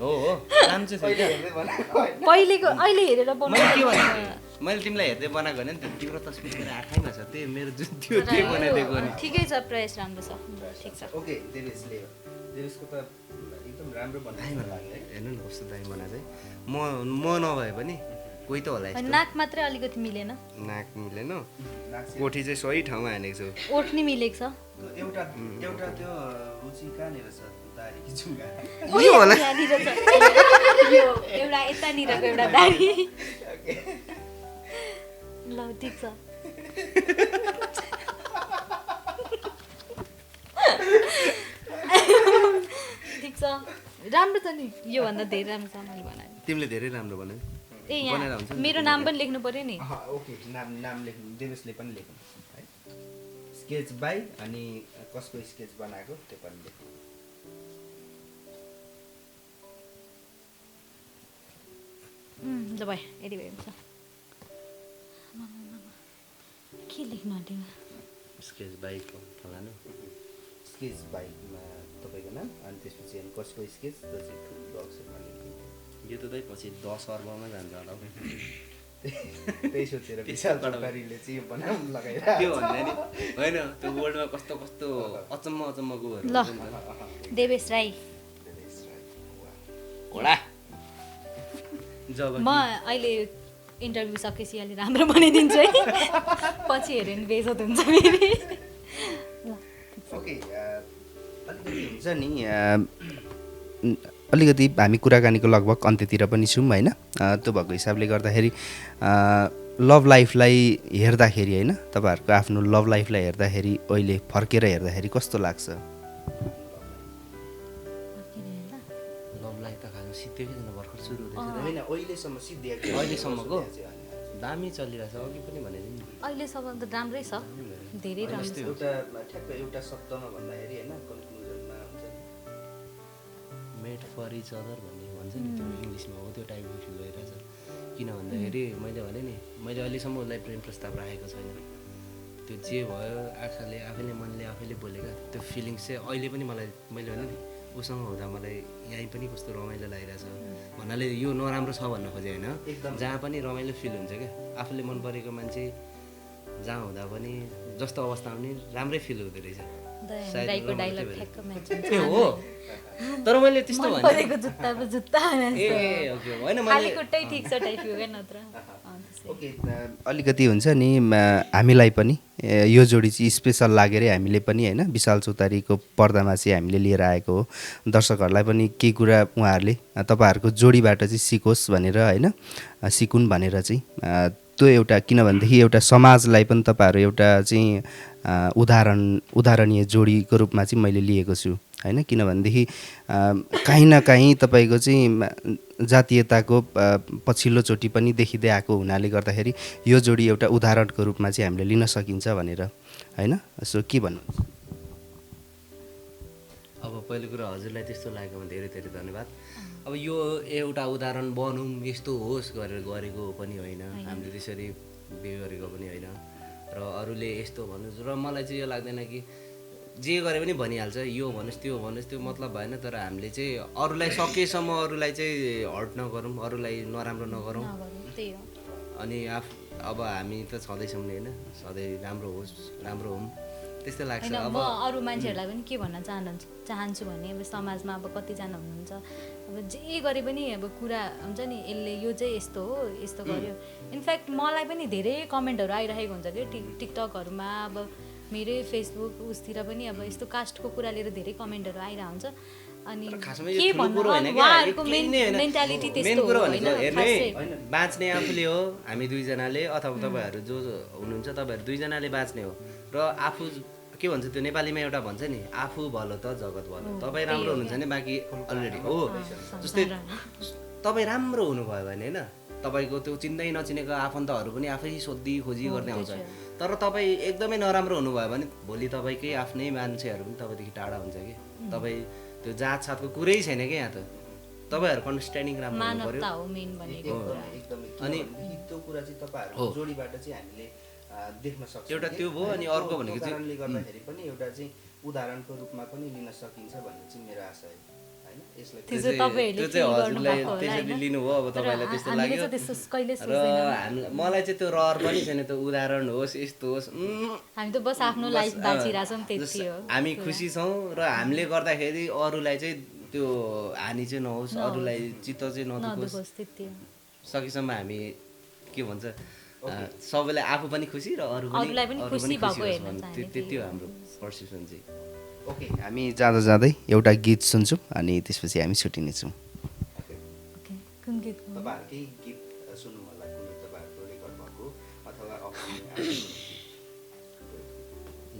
हो हो राम्रो छ हेर्दै बनाएको होइन पहिलेको अहिले हेरेर मैले के भने मैले तिमीलाई हेर्दै बनाएको होइन नि त तिम्रो तस्बिर मेरो आँखैमा छ त्यही मेरो जुन थियो त्यही बनाइदिएको नि ठिकै छ प्रयास राम्रो छ ठिक छ ओके देवेशको त एकदम राम्रो बनाएको लाग्यो है हेर्नु न कस्तो दामी बनाएको चाहिँ म नभए पनि कोही त होला यस्तो नाक मात्रै अलिकति मिलेन नाक मिलेन कोठी चाहिँ सही ठाउँमा हानेको छु ओठ नि मिलेको छ एउटा एउटा त्यो रुचि कहाँनिर छ दारी कि जुङ्गा यो होला यहाँनिर छ यो एउटा यतानिरको एउटा दारी ल ठिक छ ठिक छ राम्रो छ नि योभन्दा धेरै राम्रो छ मैले बनाएँ तिमीले धेरै राम्रो बनायौ ए बनाएर यहाँ हुन्छ नि मेरो नाम पनि लेख्नु पर्यो नि ओके नाम लेख्नु देवेशले पनि लेख्नु है स्केच बाई अनि कसको स्केच बनाएको त्यो पनि लेख्नु ल भयो यति भयो हुन्छ के लेख्नु आँट्यो स्केच बाइक फलानु स्केच बाईमा तपाईँको नाम अनि त्यसपछि अनि कसको स्केच त्यो चाहिँ ठुलो अक्षरमा लेख्नु यो त दाइ पछि 10 अर्बमा जान्छ होला हौ। त्यही सोचेर विशाल चौतारीले चाहिँ यो बनाउनु लगाइरहेको त्यो भन्दा नि होइन त्यो वर्ल्डमा कस्तो कस्तो अचम्मकोहरू ल देवेश राई होला जब म अहिले इन्टरभ्यू सकेपछि अलि राम्रो बनाइदिन्छु है पछि हेऱ्यो भने बेइज्जत हुन्छ फेरि ओके अलिकति हुन्छ नि अलिकति हामी कुराकानीको लगभग अन्त्यतिर पनि छौँ होइन त्यो भएको हिसाबले गर्दाखेरि लभ लाइफलाई हेर्दाखेरि होइन तपाईँहरूको आफ्नो लभ लाइफलाई हेर्दाखेरि अहिले फर्केर हेर्दाखेरि कस्तो लाग्छ लभलाई त खानु सिद्धेकै छैन भर्खर सुरु हुँदैछ होइन अहिलेसम्म सिद्धिएको अहिलेसम्मको दामी चलिरहेछ अघि पनि भनेको नि अहिलेसम्म त राम्रै छ धेरै राम्रो छ एउटा ठ्याक्क एउटा शब्दमा भन्दाखेरि होइन कन्क्लुजनमा हुन्छ नि मेड फर इच अदर भन्ने भन्छ नि त्यो इङ्ग्लिसमा हो त्यो टाइपको फिल भइरहेछ किन भन्दाखेरि मैले भने नि मैले अहिलेसम्म उसलाई प्रेम प्रस्ताव राखेको छैन त्यो जे भयो आँखाले आफैले मनले आफैले बोलेका त्यो फिलिङ्स चाहिँ अहिले पनि मलाई मैले भने नि उसँग हुँदा मलाई यहीँ पनि कस्तो रमाइलो लागिरहेछ भन्नाले यो नराम्रो छ भन्न खोजेँ होइन जहाँ पनि रमाइलो फिल हुन्छ क्या आफूले मन परेको मान्छे जहाँ हुँदा पनि जस्तो अवस्थामा पनि राम्रै फिल हुँदो रहेछ राईको डाइलग ठ्याक्क म्याच हुन्छ ए हो तर मैले त्यस्तो मन भने परेको जुत्ताको जुत्ता ए ओके होइन खाली मैले खुट्टै ठिक छ टाइपको क्या नत्र ओके अलिकति हुन्छ नि हामीलाई पनि यो जोडी चाहिँ स्पेसल लागेरै हामीले पनि होइन विशाल चौतारीको पर्दामा चाहिँ हामीले लिएर आएको हो दर्शकहरूलाई पनि केही कुरा उहाँहरूले तपाईँहरूको जोडीबाट चाहिँ सिकोस् भनेर होइन सिकुन् भनेर चाहिँ त्यो एउटा किनभनेदेखि एउटा समाजलाई पनि तपाईँहरू एउटा चाहिँ उदाहरणीय जोडीको रूपमा चाहिँ मैले लिएको छु होइन किनभनेदेखि काहीँ न काहीँ तपाईँको चाहिँ जातीयताको पछिल्लोचोटि पनि देखिँदै आएको हुनाले गर्दाखेरि यो जोडी एउटा उदाहरणको रूपमा चाहिँ हामीले लिन सकिन्छ भनेर होइन सो के भन्नुहुन्छ अब पहिलो कुरा हजुरलाई त्यस्तो लागेकोमा धेरै धेरै धन्यवाद अब यो एउटा उदाहरण बनौँ यस्तो होस् गरेर गरेको पनि होइन हामीले त्यसरी बिहे गरेको पनि होइन र अरूले यस्तो भन्नुहोस् र मलाई चाहिँ यो लाग्दैन कि जे गरे पनि भनिहाल्छ यो भन्नुहोस् त्यो मतलब भएन तर हामीले चाहिँ अरूलाई सकेसम्म अरूलाई चाहिँ हर्ट नगरौँ अरूलाई नराम्रो नगरौँ त्यही हो अनि अब हामी त छँदैछौँ नि होइन सधैँ राम्रो होस् राम्रो हौँ त्यस्तो लाग्छ होइन अब म अरू मान्छेहरूलाई पनि के भन्न चाहन्छु भने अब समाजमा अब कतिजना हुनुहुन्छ अब जे गरे पनि अब कुरा हुन्छ नि यसले यो चाहिँ यस्तो हो यस्तो गर्यो इनफ्याक्ट मलाई पनि धेरै कमेन्टहरू आइरहेको हुन्छ कि टिकटकहरूमा अब मेरै फेसबुक उसतिर पनि अब यस्तो कास्टको कुरा लिएर धेरै कमेन्टहरू आइरहेको हुन्छ अनि के भन्नु उहाँहरूको मेन्टालिटी त्यस्तो हो होइन बाँच्ने आफूले हो हामी दुईजनाले अथवा तपाईँहरू जो हुनुहुन्छ तपाईँहरू दुईजनाले बाँच्ने हो र आफू के भन्छ त्यो नेपालीमा एउटा भन्छ नि आफू भलो त जगत भलो तपाईँ राम्रो हुनुहुन्छ भने बाँकी अलरेडी हो जस्तै तपाईँ राम्रो हुनुभयो भने होइन तपाईँको त्यो चिन्दै नचिनेको आफन्तहरू पनि आफै सोधी खोजी गर्ने आउँछ तर तपाईँ एकदमै नराम्रो हुनुभयो भने भोलि तपाईँकै आफ्नै मान्छेहरू पनि तपाईँदेखि टाढा हुन्छ कि तपाईँ त्यो जात सातको कुरै छैन क्या यहाँ त तपाईँहरूको अन्डरस्ट्यान्डिङ राम्रो हुनु पर्यो अनि त्यो कुरा चाहिँ तपाईँहरूको जोडीबाट चाहिँ हामीले देख्न सक्छौँ एउटा त्यो भयो अनि अर्को भनेको चाहिँ गर्दाखेरि पनि एउटा चाहिँ उदाहरणको रूपमा पनि लिन सकिन्छ भन्ने चाहिँ मेरो आशा हो होइन त्यो चाहिँ तपाईँहरूले त्यो चाहिँ feel हजुरलाई गर्नुभएको होला त्यसरी होइन? लिनुभयो अब तर तपाईँलाई त्यस्तो हामीले लाग्यो चाहिँ त्यस्तो कहिले र सोच्दैनौँ। मलाई चाहिँ त्यो रहर पनि छैन त्यो उदाहरण होस् यस्तो होस् हामी त बस आफ्नो लाइफ बाँचिरहेछौँ त्यति हो। हामी खुसी छौँ र हामीले गर्दाखेरि अरूलाई चाहिँ त्यो हानि चाहिँ नहोस् अरूलाई चित्त चाहिँ नदुखोस् नदुखोस् त्यति हो। सकेसम्म हामी के भन्छ सबैलाई आफू पनि खुसी र अरूलाई पनि अरू खुसी भएको होस् हेर्न भन्ने चाहने त्यति हो हाम्रो पर्सेप्सन चाहिँ ओके हामी जाँदा जाँदै एउटा गीत सुन्छौँ अनि त्यसपछि हामी छुट्टिनेछौँ। ओके, कुन गीत? तपाईँहरू केही गीत सुन्नु होला कुनै तपाईँहरूको रेकर्ड भएको अथवा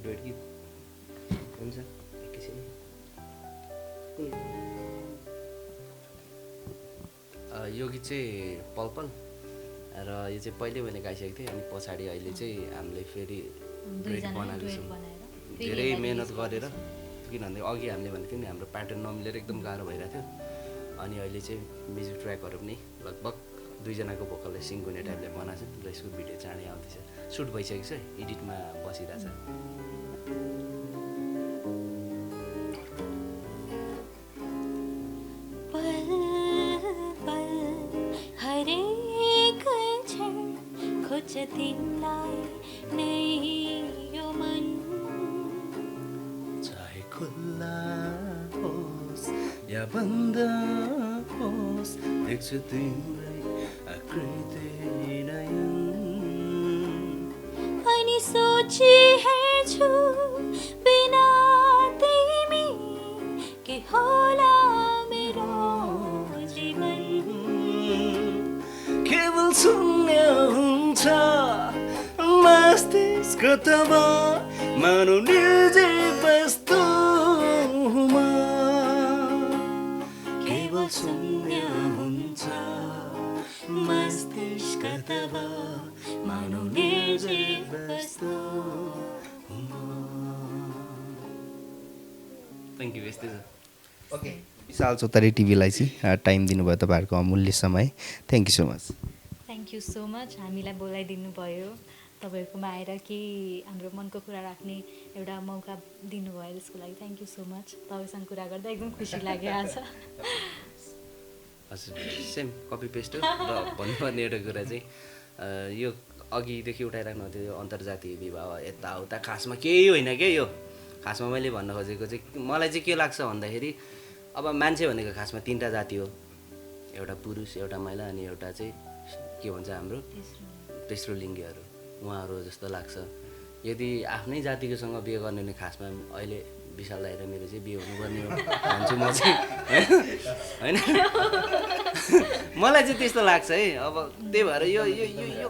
डुएट गीत हुन्छ एकैछिन यो गीत चाहिँ पल पल र यो चाहिँ पहिले मैले गाइसकेको थिएँ अनि पछाडि अहिले चाहिँ हामीले फेरि डुएट बनाएको छौँ धेरै मेहनत गरेर किनभने अघि हामीले भनेको थियौँ नि हाम्रो प्याटर्न नमिलेर एकदम गाह्रो भइरहेको थियो अनि अहिले चाहिँ म्युजिक ट्र्याकहरू पनि लगभग 2 जनाको भोकलले सिङ हुने टाइपले बनाएको छ र यसको भिडियो चाँडै आउँदैछ सुट भइसकेको छ एडिटमा बसिरहेछ तिमीलाई नै यो मन चाहे खुल्ला होस् या बन्द होस् देख्छु तिम्रै आकृति नयन अनि सोची हेर्छु बिना तिमी के होला मेरो जीवन केवल शून्य हुन्छ मस्तिष्क तब मानव निर्जीव वस्तुमा केवल शून्य हुन्छ मस्तिष्क तब मानव निर्जीव वस्तुमा थ्याङ्क यू यस्तै छ ओके विशाल चौतारी टिभीलाई चाहिँ टाइम दिनुभयो तपाईँहरूको अमूल्य समय thank you so much. Thank you so much हामीलाई बोलाइदिनु भयो तपाईँहरूकोमा आएर केही हाम्रो मनको कुरा राख्ने एउटा मौका दिनुभयो त्यसको लागि थ्याङ्क यू सो मच। तपाईँसँग कुरा गर्दा एकदम खुसी लाग्यो आज। हजुर सेम कपी पेस्ट हो र भन्नुपर्ने एउटा कुरा चाहिँ यो अघिदेखि उठाइराख्नु थियो यो अन्तर्जातीय विवाह यताउता खासमा केही होइन क्या यो खासमा मैले भन्न खोजेको चाहिँ मलाई चाहिँ के लाग्छ भन्दाखेरि अब मान्छे भनेको खासमा 3टा जाति हो एउटा पुरुष एउटा महिला अनि एउटा चाहिँ के भन्छ हाम्रो तेस्रो लिङ्गीहरू उहाँहरू जस्तो लाग्छ यदि आफ्नै जातिकोसँग बिहे गर्ने भने खासमा अहिले विशाल दाइ र मेरो चाहिँ बिहे हुनुपर्ने हो भन्छु म चाहिँ होइन मलाई चाहिँ त्यस्तो लाग्छ है अब त्यही भएर यो यो यो यो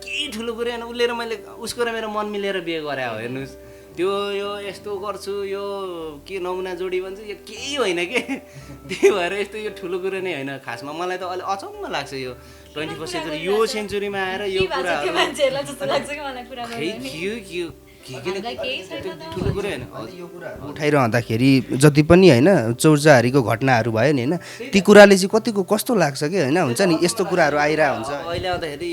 केही ठुलो कुरो होइन उसले र मैले उसको र मेरो मन मिलेर बिहे गरे हो हेर्नुहोस् त्यो यो यस्तो गर्छु यो के नमुना जोडी भन्छ यो केही होइन के त्यही भएर यस्तो यो ठुलो कुरो नै होइन खासमा मलाई त अलि अचम्म लाग्छ यो 21st सेन्चुरी यो सेन्चुरीमा आएर यो कुराहरू ठुलो कुरो होइन उठाइरहँदाखेरि जति पनि होइन चौरचाहारीको घटनाहरू भयो नि होइन ती कुराले चाहिँ कतिको कस्तो लाग्छ कि होइन हुन्छ नि यस्तो कुराहरू आइरहेको हुन्छ अहिले आउँदाखेरि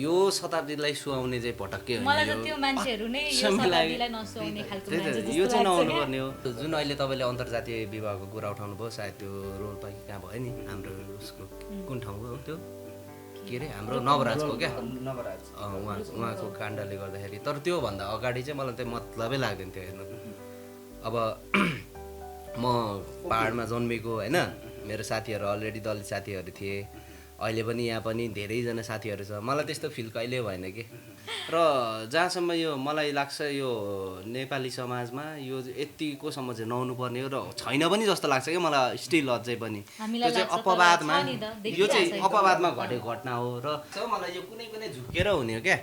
यो शताब्दीलाई सुहाउने चाहिँ पटक्कै यो चाहिँ नहुनु पर्ने हो जुन अहिले तपाईँले अन्तर्जातीय विवाहको कुरा उठाउनु भयो सायद त्यो रोल्पा कहाँ भयो नि हाम्रो उसको कुन ठाउँको हो त्यो के अरे हाम्रो नवराजको क्या उहाँको काण्डले गर्दाखेरि तर त्योभन्दा अगाडि चाहिँ मलाई चाहिँ मतलबै लाग्दैन थियो हेर्नु अब म पाहाडमा जन्मेको होइन मेरो साथीहरू अलरेडी दलित साथीहरू थिए अहिले पनि यहाँ पनि धेरैजना साथीहरू छ मलाई त्यस्तो फिल कहिले भएन कि र जहाँसम्म यो मलाई लाग्छ यो नेपाली समाजमा यो यतिकोसम्म चाहिँ नहुनु पर्ने हो र छैन पनि जस्तो लाग्छ कि मलाई स्टिल अझै पनि यो चाहिँ अपवादमा यो चाहिँ अपवादमा घटेको घटना हो र मलाई यो कुनै कुनै झुकेर हुने हो क्या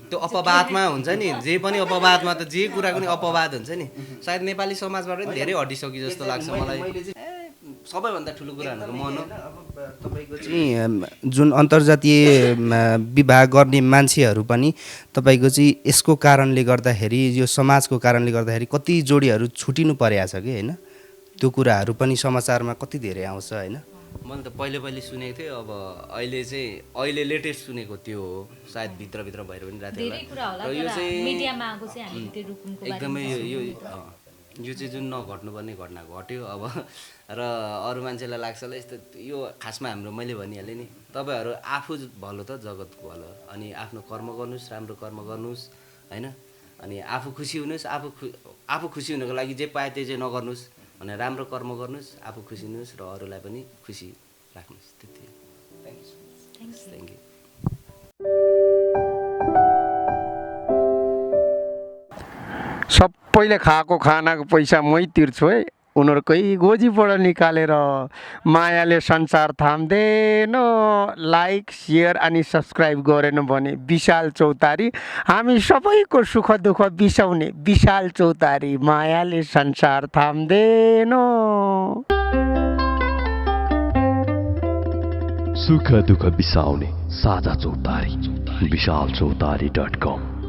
त्यो अपवादमा हुन्छ नि जे पनि अपवादमा त जे कुरा पनि अपवाद हुन्छ नि सायद नेपाली समाजबाट पनि धेरै हटिसक्यो जस्तो लाग्छ मलाई सबैभन्दा ठुलो कुरा भनेको मन हो तपाईँको चाहिँ जुन अन्तर्जातीय विवाह गर्ने मान्छेहरू पनि तपाईँको चाहिँ यसको कारणले गर्दाखेरि यो समाजको कारणले गर्दाखेरि कति जोडीहरू छुटिनु परेको छ कि होइन त्यो कुराहरू पनि समाचारमा कति धेरै आउँछ होइन मैले त पहिले सुनेको थिएँ अब अहिले लेटेस्ट सुनेको त्यो हो सायद भित्रभित्र भएर पनि धेरै कुरा होला तर मिडियामा आएको चाहिँ हामीले त्यो रुकुमको एकदमै यो यो चाहिँ जुन नघट्नुपर्ने घटना घट्यो अब र अरू मान्छेलाई लाग्छ ल यस्तो यो खासमा हाम्रो मैले भनिहालेँ नि तपाईँहरू आफू भलो त जगतको भलो अनि आफ्नो कर्म गर्नुहोस् राम्रो कर्म गर्नुहोस् होइन अनि आफू खुसी हुनुहोस् आफू खुसी हुनको लागि जे पाए त्यो चाहिँ नगर्नुहोस् भने राम्रो कर्म गर्नुहोस् आफू खुसी हुनुहोस् र अरूलाई पनि खुसी राख्नुहोस् त्यति हो थ्याङ्क यू सबैले खाएको खानाको पैसा मै तिर्छु है उनीहरूकै गोजीबाट निकालेर मायाले संसार थाम्दैन लाइक सेयर अनि सब्सक्राइब गरेन भने विशाल चौतारी हामी सबैको सुख दुःख बिसाउने विशाल चौतारी मायाले संसार थाम्दैन सुख दुःख बिसाउने साझा चौतारी विशालचौतारी.com